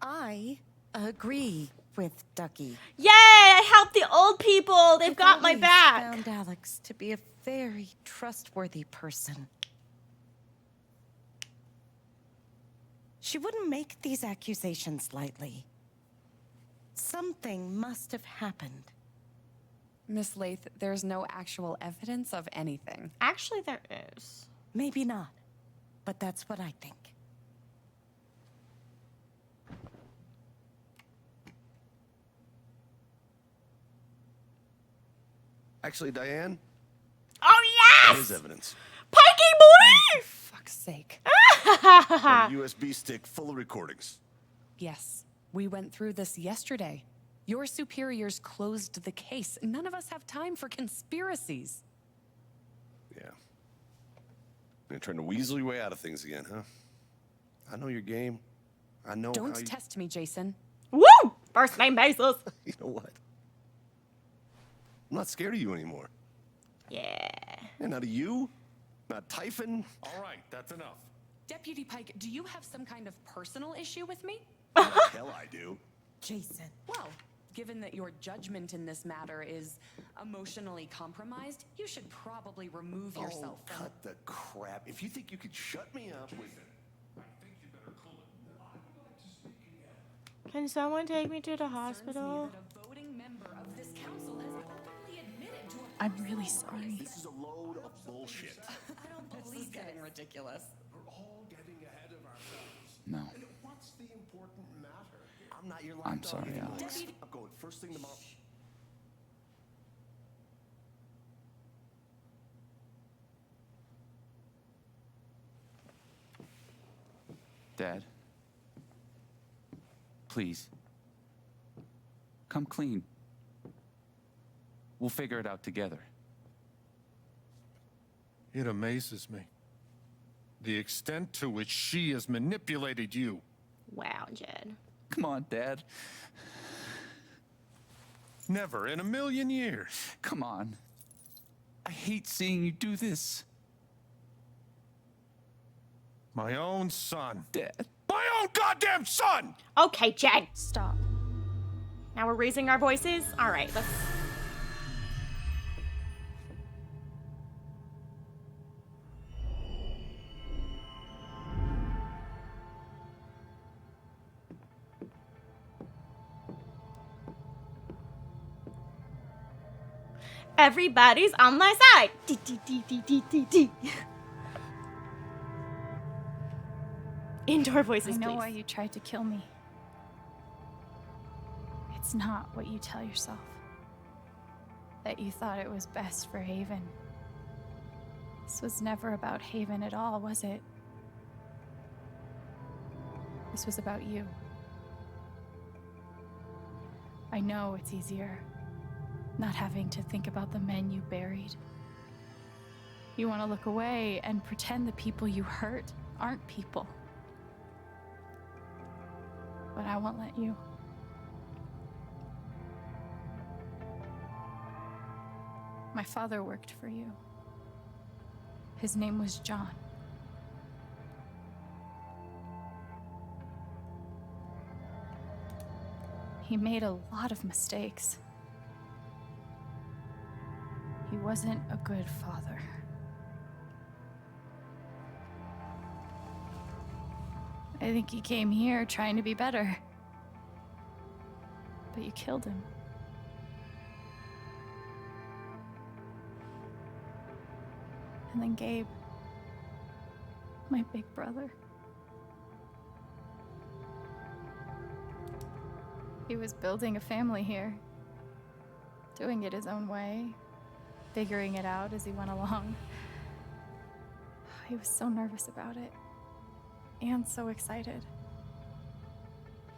I agree with Ducky. Yay! I helped the old people. They've got my I've back. found Alex to be a very trustworthy person. She wouldn't make these accusations lightly. Something must have happened. Miss Lath, there's no actual evidence of anything. Actually, there is. Maybe not, but that's what I think. Actually, Dayeanne, Oh, there yes! is evidence. Pikey boy! Fuck's sake. A USB stick full of recordings. Yes, we went through this yesterday. Your superiors closed the case. None of us have time for conspiracies. Yeah. You're trying to weasel your way out of things again, huh? I know your game. I know how Don't you... test me, Jason. Woo! First name basis. You know what? I'm not scared of you anymore. Yeah. And not of you, not Typhon. All right, that's enough. Deputy Pike, do you have some kind of personal issue with me? Hell, I do. Jason. Well, given that your judgment in this matter is emotionally compromised, you should probably remove yourself Oh, from... cut the crap. If you think you could shut me up with... Can someone take me to the hospital? I'm really sorry. This is a load of bullshit. I don't believe this is getting ridiculous. We're all getting ahead of ourselves. No. And what's the important matter? I'm not your I'm lapdog sorry, anymore. Alex. I'm going first thing tomorrow. Dad. Please. Come clean. We'll figure it out together. It amazes me. The extent to which she has manipulated you. Wow, Jed. Come on, Dad. Never in a million years. Come on. I hate seeing you do this. My own son. Dad. My own goddamn son! Okay, Jed. Stop. Now we're raising our voices? Alright, let's... Everybody's on my side. D. Indoor voices, I know please. why you tried to kill me. It's not what you tell yourself. That you thought it was best for Haven. This was never about Haven at all, was it? This was about you. I know it's easier not having to think about the men you buried. You want to look away and pretend the people you hurt aren't people. But I won't let you. My father worked for you. His name was John. He made a lot of mistakes. He wasn't a good father. I think he came here trying to be better. But you killed him. And then Gabe, my big brother. He was building a family here, doing it his own way, figuring it out as he went along. He was so nervous about it, and so excited.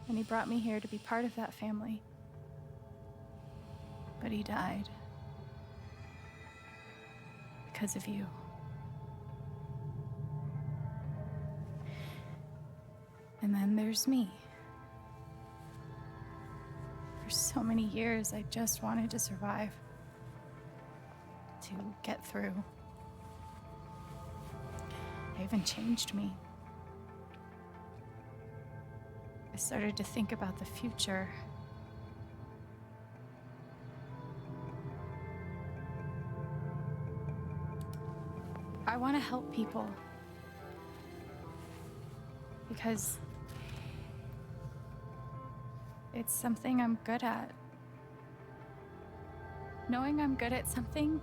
And he brought me here to be part of that family. But he died. Because of you. And then there's me. For so many years, I just wanted to survive. To get through. Haven changed me. I started to think about the future. I want to help people. Because it's something I'm good at. Knowing I'm good at something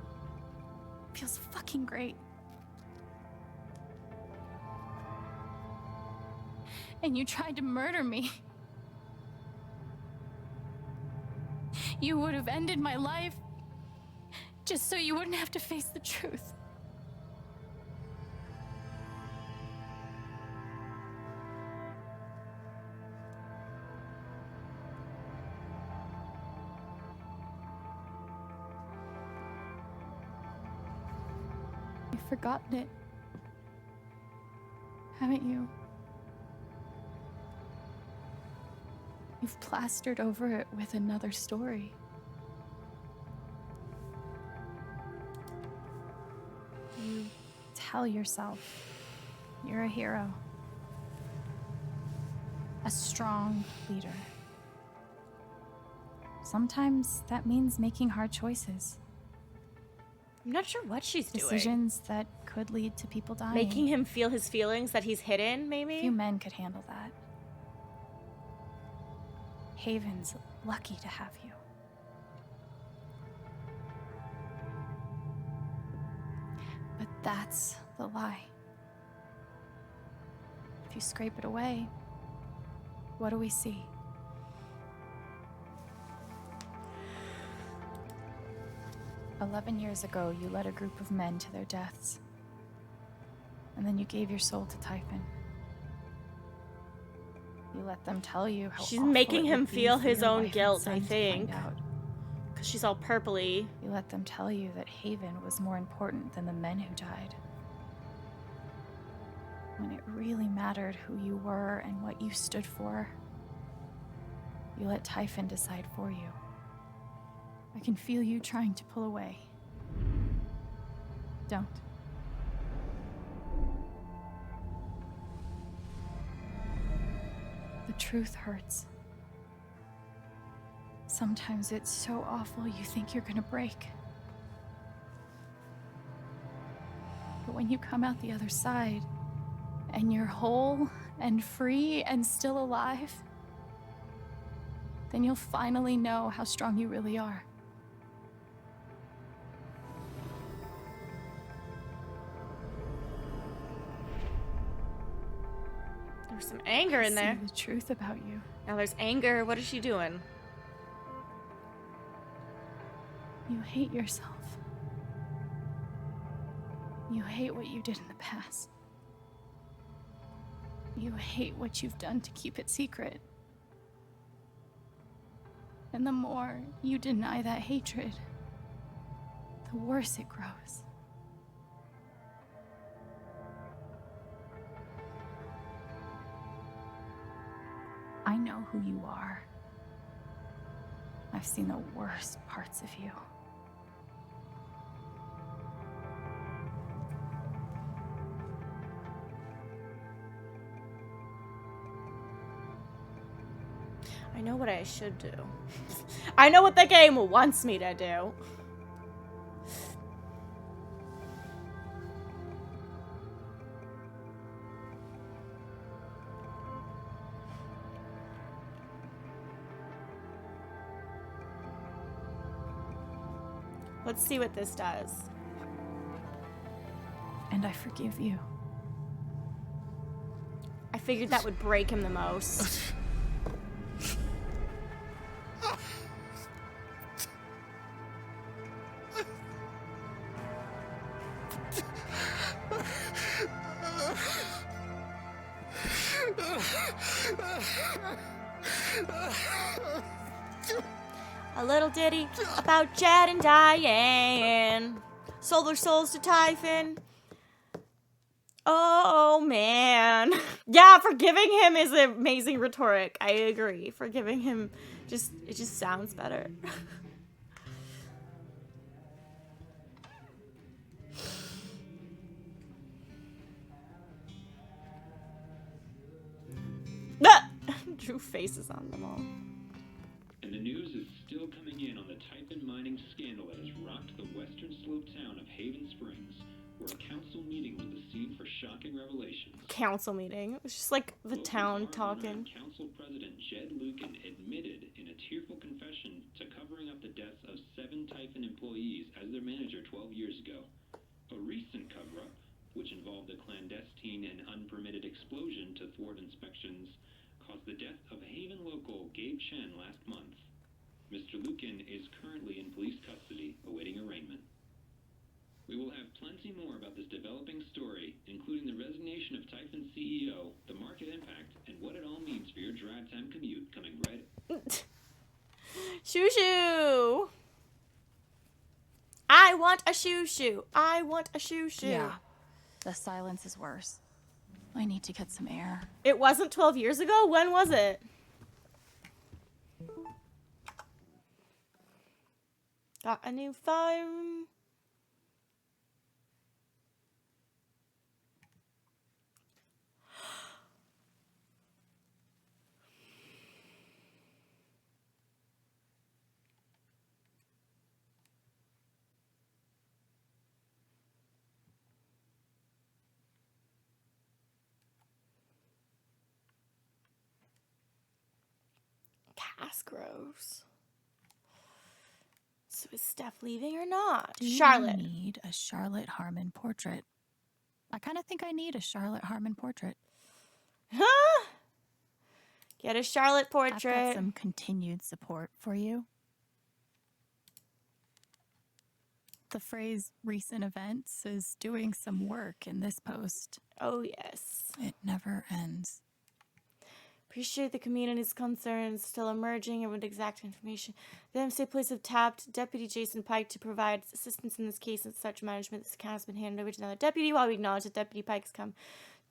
feels fucking great. And you tried to murder me. You would have ended my life just so you wouldn't have to face the truth. You've forgotten it, haven't you? You've plastered over it with another story. You tell yourself you're a hero, a strong leader. Sometimes that means making hard choices. I'm not sure what she's doing. Decisions that could lead to people dying. Making him feel his feelings that he's hidden, maybe? Few men could handle that. Haven's lucky to have you. But that's the lie. If you scrape it away, what do we see? "11 years ago, you led a group of men to their deaths. And then you gave your soul to Typhon. You let them tell you how She's awful making it him would be feel for his your own wife and guilt, son I to think. find out. Because she's all purpley. You let them tell you that Haven was more important than the men who died. When it really mattered who you were and what you stood for, you let Typhon decide for you. I can feel you trying to pull away. Don't. The truth hurts. Sometimes it's so awful you think you're gonna break. But when you come out the other side, and you're whole and free and still alive, then you'll finally know how strong you really are. There's some anger in there. See the truth about you. Now there's anger. What is she doing? You hate yourself. You hate what you did in the past. You hate what you've done to keep it secret. And the more you deny that hatred, the worse it grows. I know who you are. I've seen the worst parts of you. I know what I should do. I know what the game wants me to do. Let's see what this does. And I forgive you. I figured that would break him the most. A little ditty about Jed and Dayeanne. Sold their souls to Typhon. Oh, man. Yeah, forgiving him is amazing rhetoric. I agree. Forgiving him, it just sounds better. Drew faces on them all. And the news is still coming in on the Typhon mining scandal that has rocked the western slope town of Haven Springs, where a council meeting was the scene for shocking revelations. Council meeting. It's just like the town talking. Council President Jed Lucan admitted in a tearful confession to covering up the deaths of 7 Typhon employees as their manager 12 years ago. A recent cover-up, which involved a clandestine and unpermitted explosion to thwart inspections, caused the death of Haven local Gabe Chen last month. Mr. Lucan is currently in police custody, awaiting arraignment. We will have plenty more about this developing story, including the resignation of Typhon CEO, the market impact, and what it all means for your drive time commute coming right. Shoo-shoo! I want a shoo-shoo. I want a shoo-shoo. Yeah. The silence is worse. I need to get some air. It wasn't 12 years ago? When was it? Got a new phone. Gross. So is Steph leaving or not? Do Charlotte. you need a Charlotte Harmon portrait? I kind of think I need a Charlotte Harmon portrait. Huh? Get a Charlotte portrait. I've got some continued support for you. The phrase recent events is doing some work in this post. Oh, yes. It never ends. Appreciate the community's concerns, still emerging and with exact information. The MCA police have tapped Deputy Jason Pike to provide assistance in this case and such management. This account has been handed over to another deputy. While we acknowledge that Deputy Pike has come,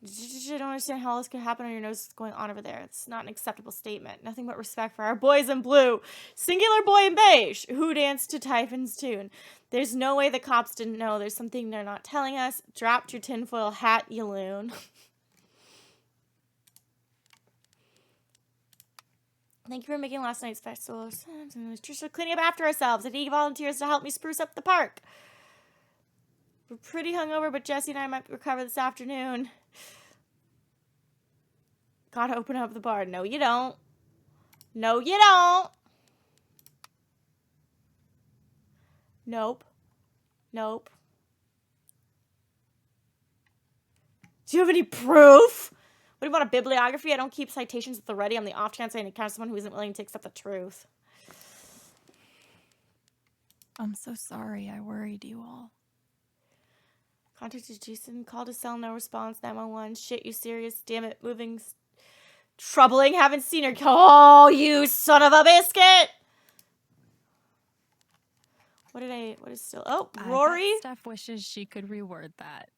I don't understand how this could happen on your nose. What's going on over there? It's not an acceptable statement. Nothing but respect for our boys in blue. Singular boy in beige, who danced to Typhon's tune. There's no way the cops didn't know. There's something they're not telling us. Dropped your tinfoil hat, you loon. Thank you for making last night's festival. Trisha, cleaning up after ourselves. I need volunteers to help me spruce up the park. We're pretty hungover, but Jesse and I might recover this afternoon. Gotta open up the bar. No, you don't. No, you don't. Nope. Nope. Do you have any proof? What do you want, a bibliography? I don't keep citations at the ready on the off chance I encounter someone who isn't willing to accept the truth. I'm so sorry I worried you all. Contacted Jason, called his cell, no response, 911. Shit, you serious? Damn it, moving's troubling. Haven't seen her. Oh, you son of a biscuit! What is still? Oh, Rory? I bet Steph wishes she could reword that.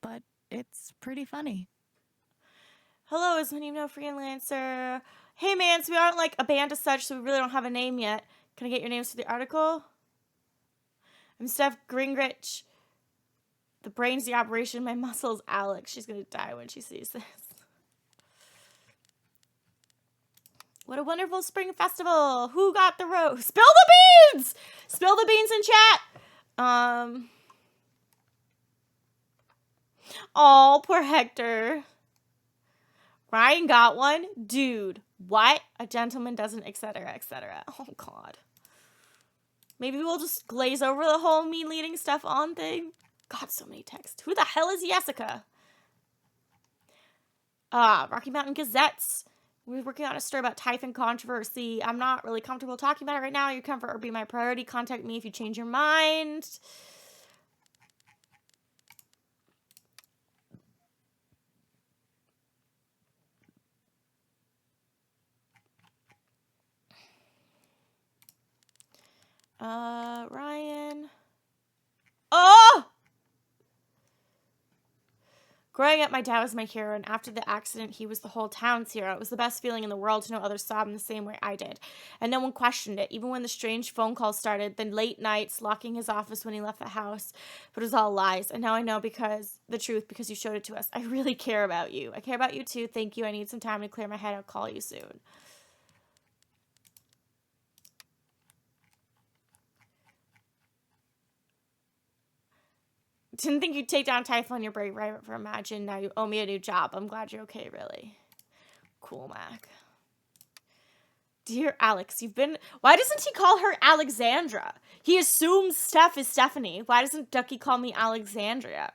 But it's pretty funny. Hello, is my name no freelancer? Hey, man, so we aren't like a band as such, so we really don't have a name yet. Can I get your names for the article? I'm Steph Gingrich. The brain's the operation. My muscle's Alex. She's gonna die when she sees this. What a wonderful spring festival. Who got the rose? Spill the beans! Spill the beans in chat. Oh, poor Hector. Ryan got one. Dude, what? A gentleman doesn't, etc., etc. Oh, God. Maybe we'll just glaze over the whole me leading stuff on thing. God, so many texts. Who the hell is Jessica? Rocky Mountain Gazettes. We're working on a story about Typhon controversy. I'm not really comfortable talking about it right now. Your comfort will be my priority. Contact me if you change your mind. Ryan. Oh! Growing up, my dad was my hero, and after the accident, he was the whole town's hero. It was the best feeling in the world to know others saw him the same way I did. And no one questioned it, even when the strange phone calls started, the late nights, locking his office when he left the house. But it was all lies. And now I know the truth because you showed it to us. I really care about you. I care about you too. Thank you. I need some time to clear my head. I'll call you soon. Didn't think you'd take down Typhon on your break right for Imagine. Now you owe me a new job. I'm glad you're okay, really. Cool, Mac. Dear Alex, why doesn't he call her Alexandra? He assumes Steph is Stephanie. Why doesn't Ducky call me Alexandria?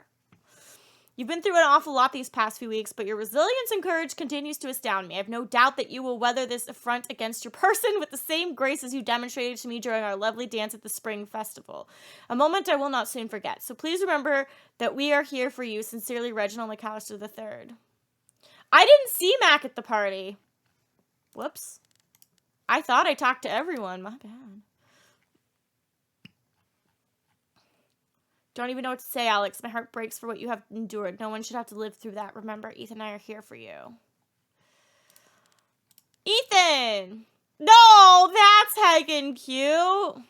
You've been through an awful lot these past few weeks, but your resilience and courage continues to astound me. I have no doubt that you will weather this affront against your person with the same grace as you demonstrated to me during our lovely dance at the Spring Festival. A moment I will not soon forget. So please remember that we are here for you. Sincerely, Reginald McAllister III. I didn't see Mac at the party. Whoops. I thought I talked to everyone. My bad. Don't even know what to say, Alex. My heart breaks for what you have endured. No one should have to live through that. Remember, Ethan and I are here for you. Ethan! No, that's heckin' cute.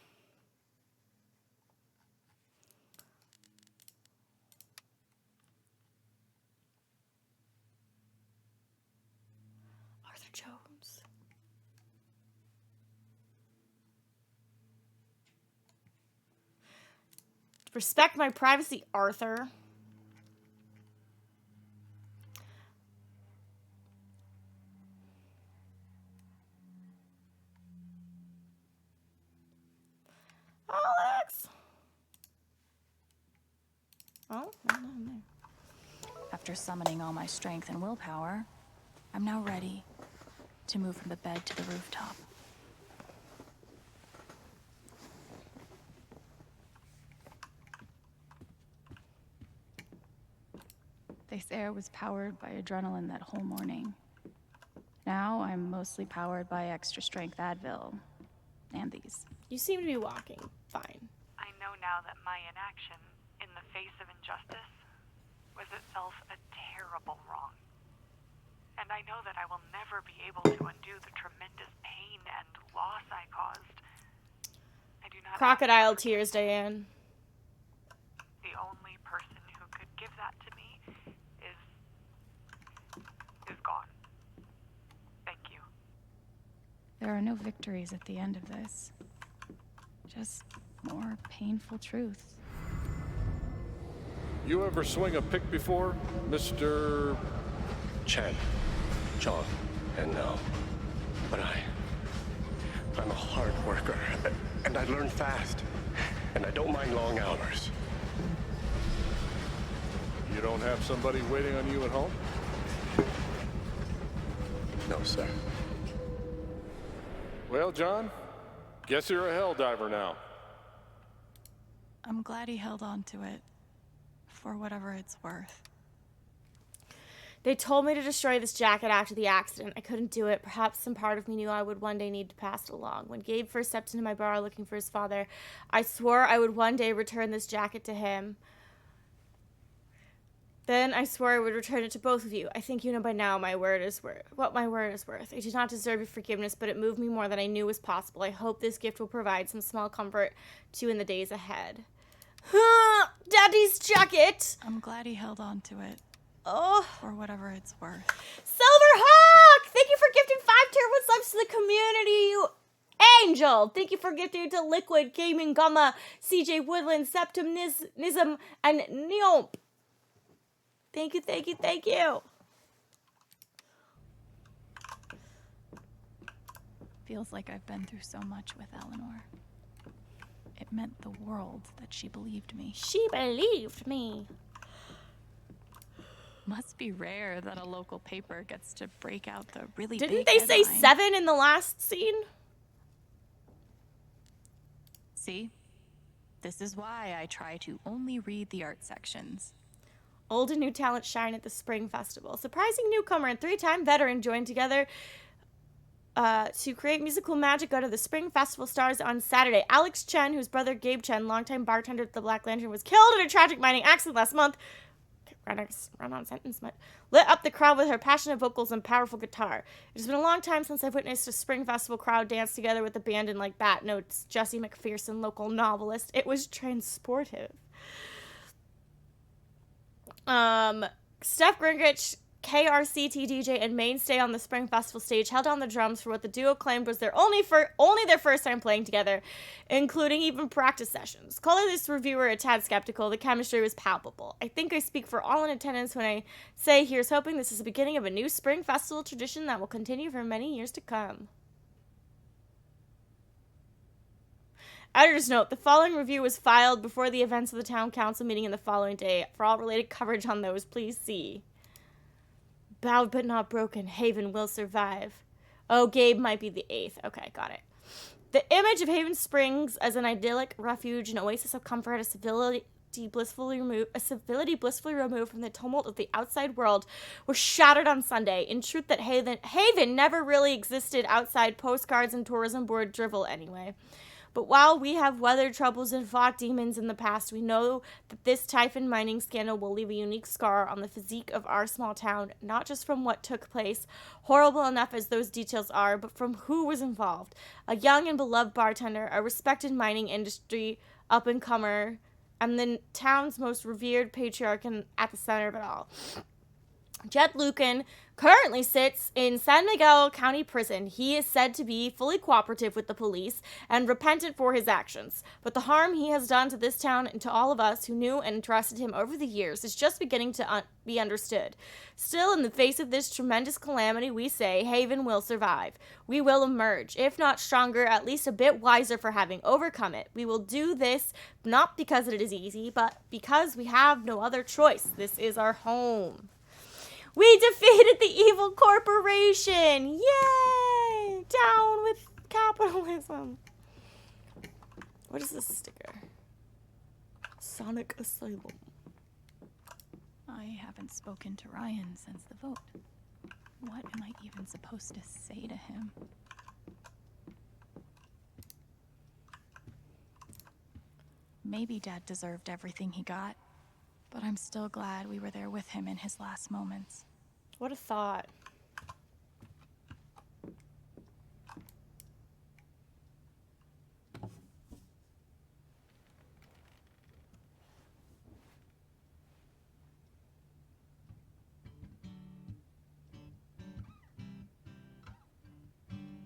Arthur Jones. Respect my privacy, Arthur. Alex. Oh, no. After summoning all my strength and willpower, I'm now ready to move from the bed to the rooftop. They say I was powered by adrenaline that whole morning. Now I'm mostly powered by extra strength Advil and these. You seem to be walking fine. I know now that my inaction in the face of injustice was itself a terrible wrong. And I know that I will never be able to undo the tremendous pain and loss I caused. I do not. Crocodile tears, Dayeanne. The only person who could give that to me is gone. Thank you. There are no victories at the end of this. Just more painful truths. You ever swing a pick before, Mr. Chen, John, and no. But I'm a hard worker, and I learn fast, and I don't mind long hours. You don't have somebody waiting on you at home? No, sir. Well, John, guess you're a hell diver now. I'm glad he held on to it, for whatever it's worth. They told me to destroy this jacket after the accident. I couldn't do it. Perhaps some part of me knew I would one day need to pass it along. When Gabe first stepped into my bar looking for his father, I swore I would one day return this jacket to him. Then I swore I would return it to both of you. I think you know by now what my word is worth. I did not deserve your forgiveness, but it moved me more than I knew was possible. I hope this gift will provide some small comfort to you in the days ahead. Daddy's jacket! I'm glad he held on to it. Oh. For whatever it's worth. Silverhawk! Thank you for gifting 5 tier 1 subs to the community, you angel! Thank you for gifting to Liquid, Gaming Gumma, CJ Woodland, Septum Nism, and Neomp. Thank you, thank you, thank you. Feels like I've been through so much with Eleanor. It meant the world that she believed me. She believed me. Must be rare that a local paper gets to break out the really Didn't big they say headline. 7 in the last scene? See? This is why I try to only read the art sections. Old and new talent shine at the Spring Festival. Surprising newcomer and 3-time veteran joined together to create musical magic out of the Spring Festival stars on Saturday. Alex Chen, whose brother Gabe Chen, longtime bartender at the Black Lantern, was killed in a tragic mining accident last month. Run-on sentence, lit up the crowd with her passionate vocals and powerful guitar. It has been a long time since I've witnessed a Spring Festival crowd dance together with abandon like that, notes Jesse McPherson, local novelist. It was transportive. Steph Gringrich, KRCT DJ and mainstay on the Spring Festival stage, held on the drums for what the duo claimed was only their first time playing together, including even practice sessions. Calling this reviewer a tad skeptical, the chemistry was palpable. I think I speak for all in attendance when I say here's hoping this is the beginning of a new Spring Festival tradition that will continue for many years to come. Editor's note, the following review was filed before the events of the town council meeting in the following day. For all related coverage on those, please see. Bowed but not broken, Haven will survive. Oh, Gabe might be the 8th. Okay, got it. The image of Haven Springs as an idyllic refuge, an oasis of comfort, a civility blissfully removed from the tumult of the outside world, was shattered on Sunday. In truth, that Haven never really existed outside postcards and tourism board drivel anyway. But while we have weathered troubles and fought demons in the past, we know that this Typhon mining scandal will leave a unique scar on the physique of our small town, not just from what took place, horrible enough as those details are, but from who was involved. A young and beloved bartender, a respected mining industry up-and-comer, and the town's most revered patriarch at the center of it all. Jed Lucan currently sits in San Miguel County Prison. He is said to be fully cooperative with the police and repentant for his actions. But the harm he has done to this town and to all of us who knew and trusted him over the years is just beginning to be understood. Still, in the face of this tremendous calamity, we say Haven will survive. We will emerge, if not stronger, at least a bit wiser for having overcome it. We will do this not because it is easy, but because we have no other choice. This is our home. We defeated the evil corporation! Yay! Down with capitalism. What is this sticker? Sonic Asylum. I haven't spoken to Ryan since the vote. What am I even even supposed to say to him. Maybe Dad deserved everything he got, but I'm still glad we were there with him in his last moments. What a thought.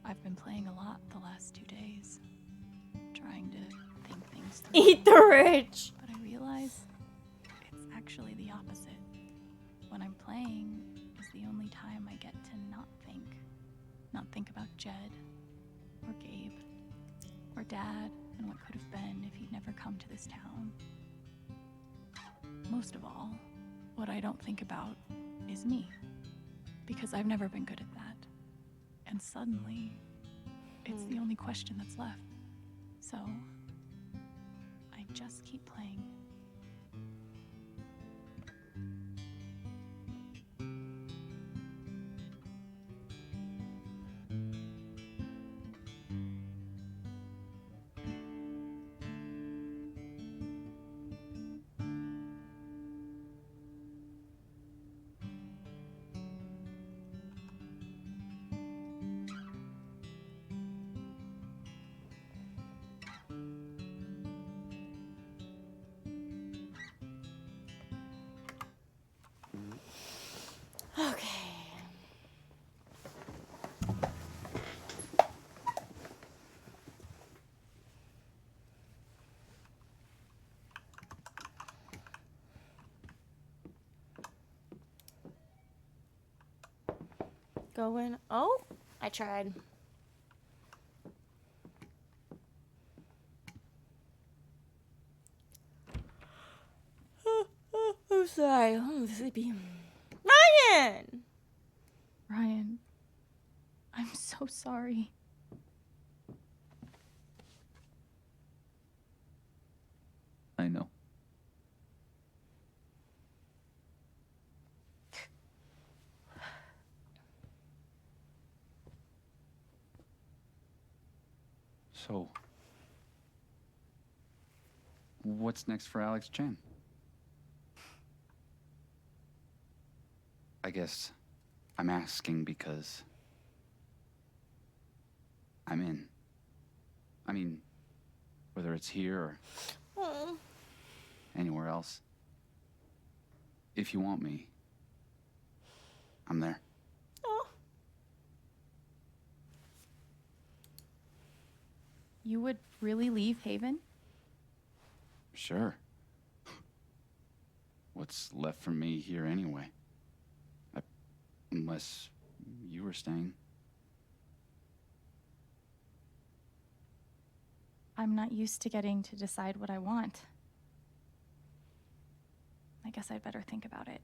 I've been playing a lot the last 2 days, trying to think things through. Eat the rich! But I realize it's actually the opposite. When I'm playing is the only time I get to not think. Not think about Jed, or Gabe, or Dad, and what could have been if he'd never come to this town. Most of all, what I don't think about is me, because I've never been good at that. And suddenly, it's the only question that's left. So, I just keep playing. Okay. Go in. Oh, I tried. I'm sorry. I'm sleepy. Ryan! Ryan, I'm so sorry. I know. So, what's next for Alex Chen? I guess I'm asking because I'm in. I mean, whether it's here or anywhere else. If you want me, I'm there. You would really leave Haven? Sure. What's left for me here anyway? Unless you were staying. I'm not used to getting to decide what I want. I guess I'd better think about it.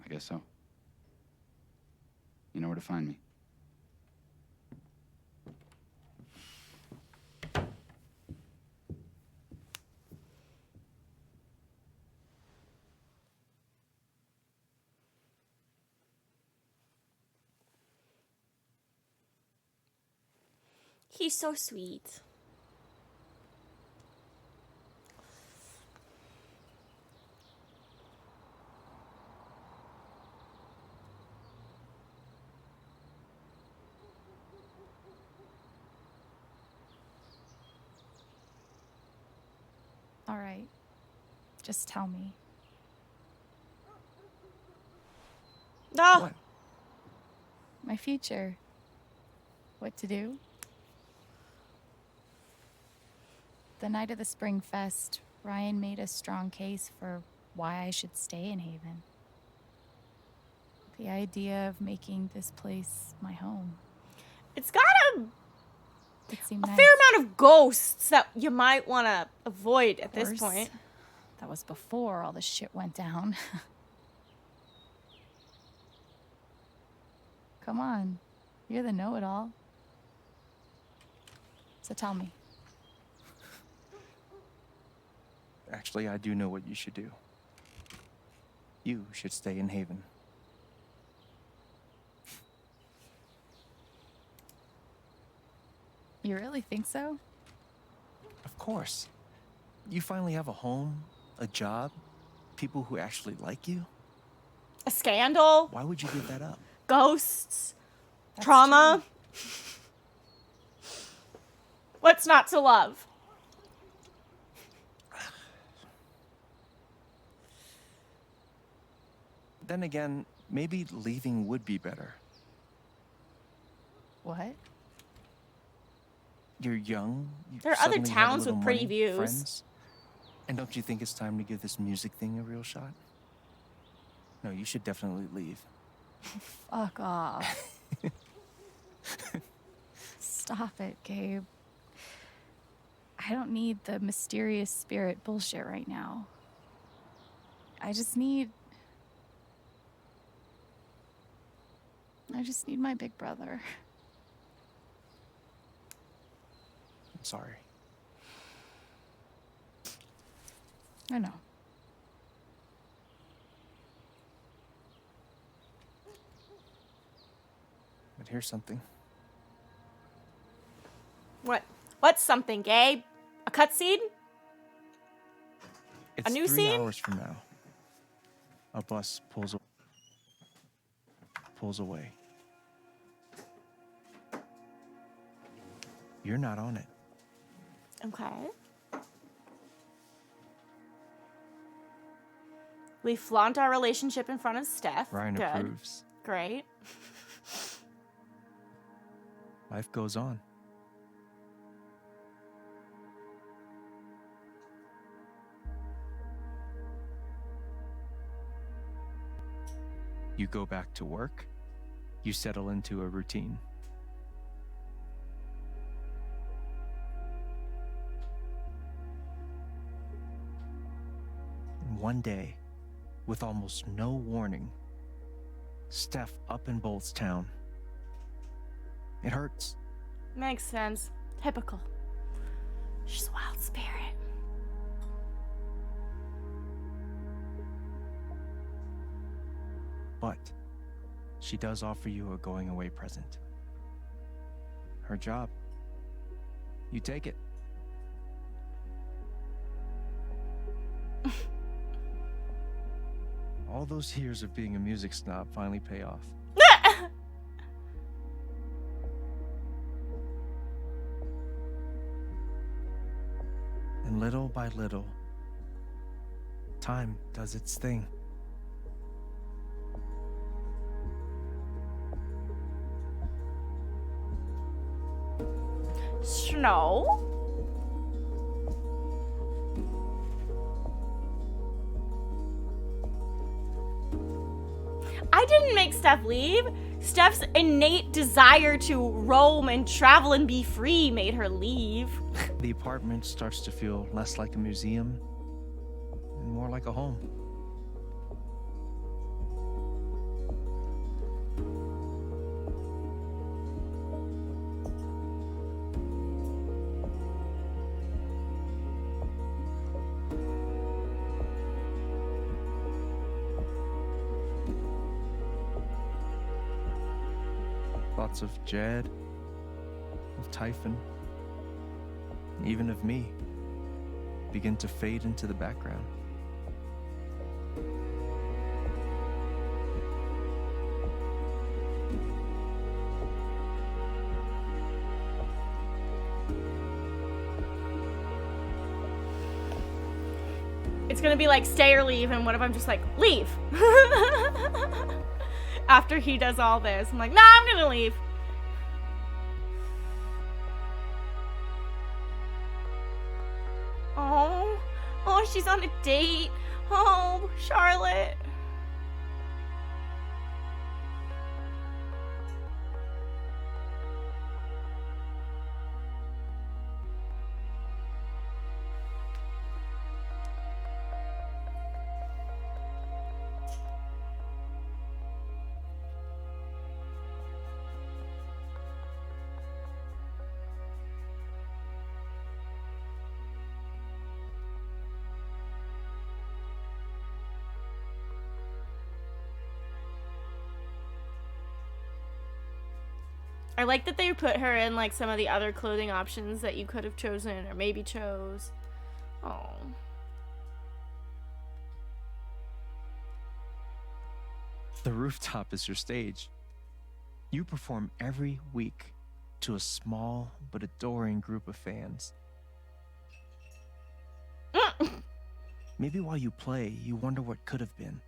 I guess so. You know where to find me. He's so sweet. All right. Just tell me. No. What? My future. What to do? The night of the Spring Fest, Ryan made a strong case for why I should stay in Haven. The idea of making this place my home. It's got It seemed a nice. fair amount of ghosts that you might want to avoid at this Of point. course, that was before all the shit went down. Come on. You're the know-it-all. So tell me. Actually, I do know what you should do. You should stay in Haven. You really think so? Of course. You finally have a home, a job, people who actually like you. A scandal? Why would you give that up? Ghosts? Trauma? What's not to love? Then again, maybe leaving would be better. What? You're young. You There are other suddenly have a towns little with pretty money, views. Friends. And don't you think it's time to give this music thing a real shot? No, you should definitely leave. Fuck off. Stop it, Gabe. I don't need the mysterious spirit bullshit right now. I just need my big brother. I'm sorry. I know. But here's something. What? What's something, Gabe? A cutscene? It's new 3 scene? hours from now. A bus pulls away. You're not on it. Okay. We flaunt our relationship in front of Steph. Ryan Good. approves. Great. Life goes on. You go back to work. You settle into a routine. And one day, with almost no warning, Steph up and bolts town. It hurts. Makes sense. Typical. She's a wild spirit. But she does offer you a going away present. Her job. You take it. All those years of being a music snob finally pay off. And little by little, time does its thing. Snow? I didn't make Steph leave. Steph's innate desire to roam and travel and be free made her leave. The apartment starts to feel less like a museum and more like a home. Thoughts of Jed, of Typhon, even of me, begin to fade into the background. It's gonna be like stay or leave, and what if I'm just like, leave? After he does all this, I'm like, nah, I'm gonna leave. Oh, she's on a date. Oh, Charlotte. I like that they put her in like some of the other clothing options that you could have chosen or maybe chose. Oh. The rooftop is your stage. You perform every week to a small but adoring group of fans. Maybe while you play, you wonder what could have been.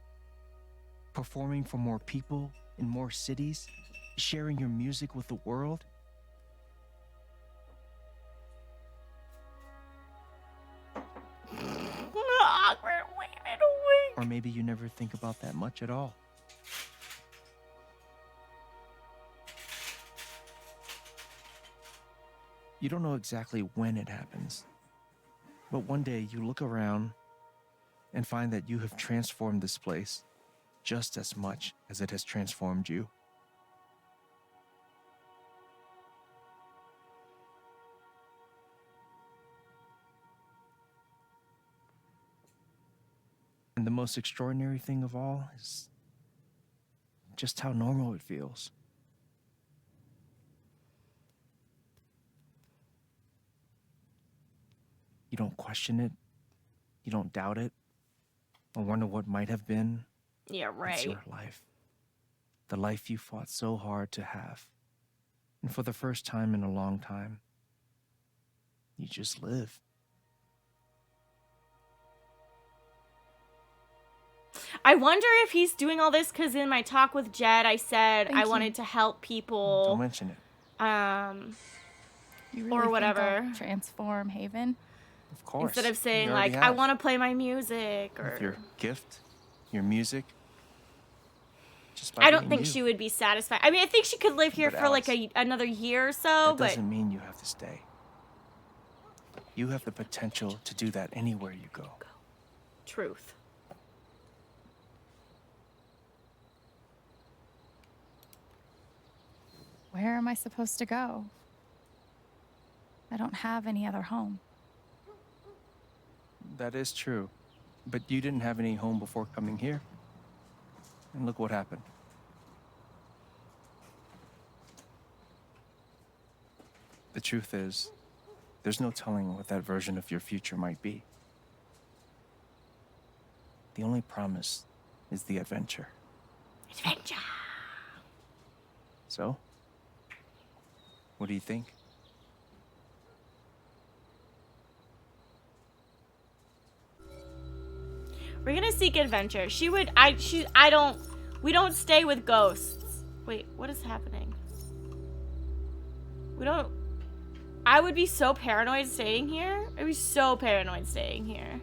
Performing for more people in more cities, sharing your music with the world. Or maybe you never think about that much at all. You don't know exactly when it happens, but one day you look around and find that you have transformed this place just as much as it has transformed you. And the most extraordinary thing of all is just how normal it feels. You don't question it, you don't doubt it, or wonder what might have been. Yeah, right. It's your life. The life you fought so hard to have. And for the first time in a long time, you just live. I wonder if he's doing all this because in my talk with Jed, I said I wanted to help people. Don't mention it. You really or think whatever. I'll transform Haven? Of course. Instead of saying You already like, I have. want to play my music or. With your gift, your music. Just by I don't being think you. she would be satisfied. I mean, I think she could live here But for Alex, like another year or so, That but doesn't mean you have to stay. You have the potential to do that anywhere you go. truth. Where am I supposed to go? I don't have any other home. That is true. But you didn't have any home before coming here. And look what happened. The truth is, there's no telling what that version of your future might be. The only promise is the adventure. Adventure. So, what do you think? We're gonna seek adventure. We don't stay with ghosts. Wait, what is happening? I would be so paranoid staying here. I'd be so paranoid staying here.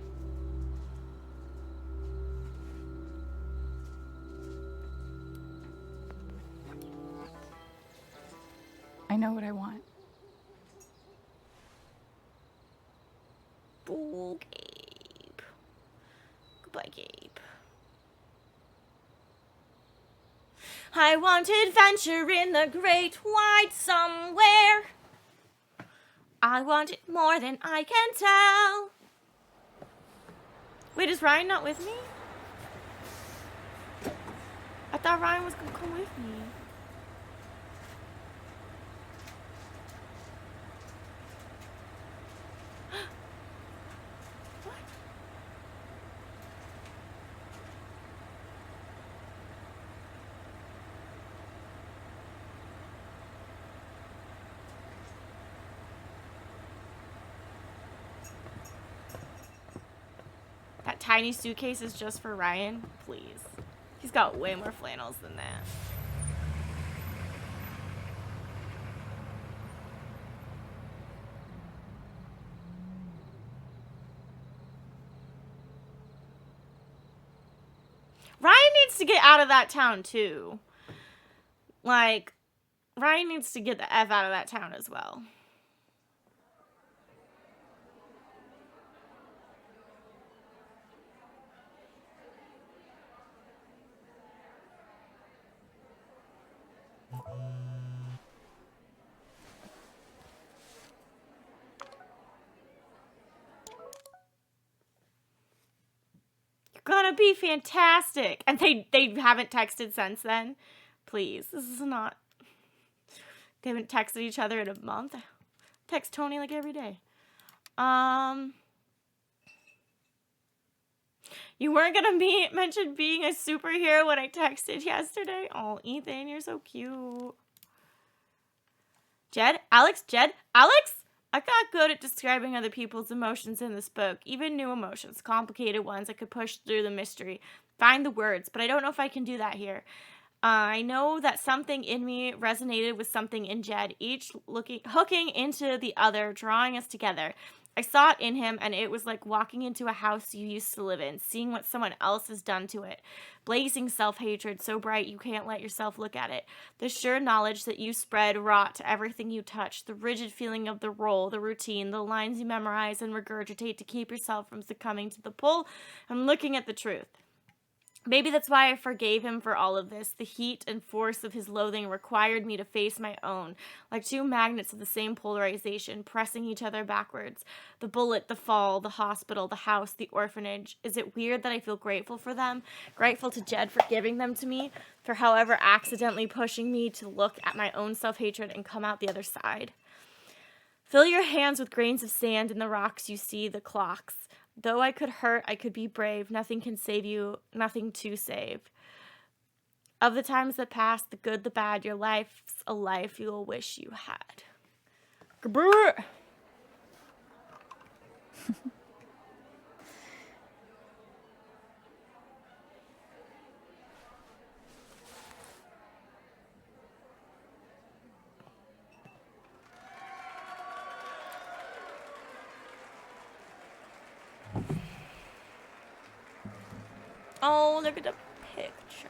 I know what I want. Ooh, Gabe. Goodbye, Gabe. I want adventure in the great wide somewhere. I want it more than I can tell. Wait, is Ryan not with me? I thought Ryan was gonna come with me. That tiny suitcase is just for Ryan? Please. He's got way more flannels than that. Ryan needs to get out of that town too. Like, Ryan needs to get the F out of that town as well. You're gonna be fantastic. And they haven't texted since then. Please, this is not. They haven't texted each other in a month. I text Tony like every day. You weren't gonna mention being a superhero when I texted yesterday. Oh, Ethan, you're so cute. Jed? Alex? I got good at describing other people's emotions in this book, even new emotions, complicated ones. I could push through the mystery, find the words, but I don't know if I can do that here. I know that something in me resonated with something in Jed, each hooking into the other, drawing us together. I saw it in him, and it was like walking into a house you used to live in, seeing what someone else has done to it. Blazing self-hatred so bright you can't let yourself look at it. The sure knowledge that you spread rot to everything you touch. The rigid feeling of the role, the routine, the lines you memorize and regurgitate to keep yourself from succumbing to the pull and looking at the truth. Maybe that's why I forgave him for all of this. The heat and force of his loathing required me to face my own, like two magnets of the same polarization, pressing each other backwards. The bullet, the fall, the hospital, the house, the orphanage. Is it weird that I feel grateful for them? Grateful to Jed for giving them to me, for however accidentally pushing me to look at my own self-hatred and come out the other side. Fill your hands with grains of sand in the rocks you see, the clocks. Though I could hurt, I could be brave. Nothing can save you, nothing to save. Of the times that passed, the good, the bad, your life's a life you'll wish you had. Grrr. Oh, look at the picture.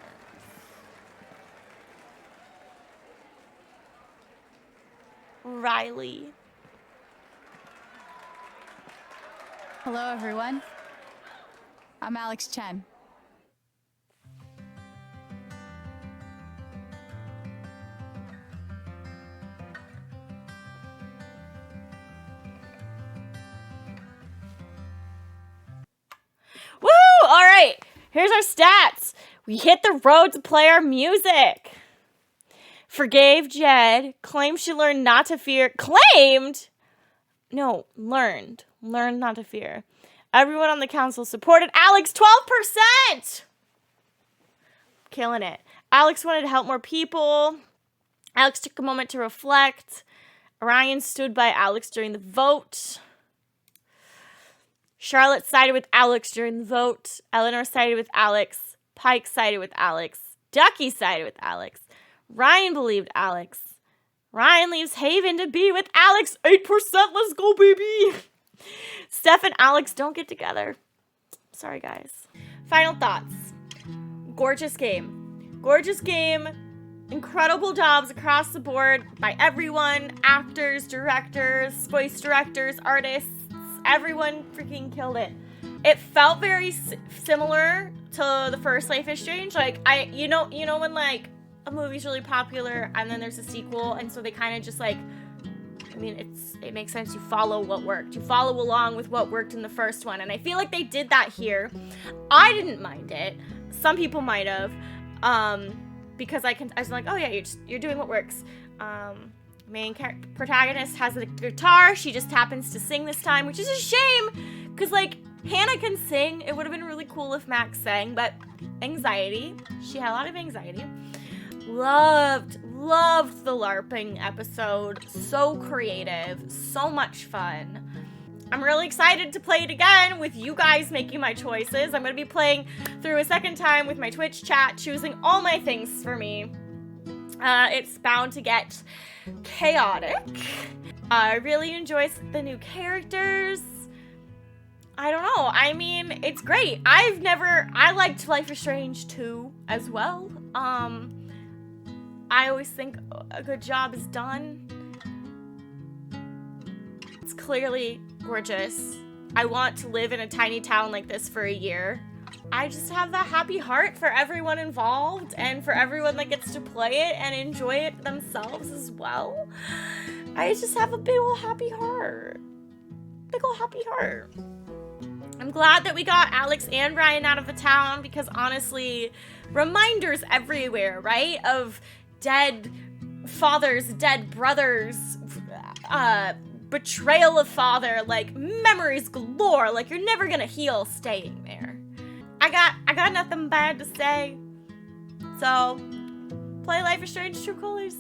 Riley. Hello, everyone. I'm Alex Chen. Woo! All right. Here's our stats. We hit the road to play our music. Forgave Jed. Claimed she learned not to fear. Claimed? No, learned. Learned not to fear. Everyone on the council supported Alex. 12%! Killing it. Alex wanted to help more people. Alex took a moment to reflect. Ryan stood by Alex during the vote. Charlotte sided with Alex during the vote. Eleanor sided with Alex. Pike sided with Alex. Ducky sided with Alex. Ryan believed Alex. Ryan leaves Haven to be with Alex. 8%, let's go, baby. Steph and Alex don't get together. Sorry, guys. Final thoughts. Gorgeous game. Gorgeous game. Incredible jobs across the board by everyone. Actors, directors, voice directors, artists. Everyone freaking killed it. It felt very similar to the first Life is Strange. Like, you know when like a movie's really popular and then there's a sequel, and so they kind of just like, I mean, it makes sense. You follow what worked. You follow along with what worked in the first one, and I feel like they did that here. I didn't mind it. Some people might have, because I was like, oh yeah, you're doing what works. Main protagonist has a guitar. She just happens to sing this time, which is a shame, because like Hannah can sing. It would have been really cool if Max sang, but anxiety. She had a lot of anxiety. Loved the LARPing episode. So creative, so much fun. I'm really excited to play it again with you guys making my choices. I'm going to be playing through a second time with my Twitch chat, choosing all my things for me. It's bound to get chaotic. I really enjoy the new characters. I don't know. I mean, it's great. I liked Life is Strange 2 as well. I always think a good job is done. It's clearly gorgeous. I want to live in a tiny town like this for a year. I just have that happy heart for everyone involved and for everyone that gets to play it and enjoy it themselves as well. I just have a big ol' happy heart. Big ol' happy heart. I'm glad that we got Alex and Ryan out of the town, because honestly, reminders everywhere, right? Of dead father's dead brother's betrayal of father, like memories galore, like you're never gonna heal staying there. I got nothing bad to say. So play Life is Strange True Colors.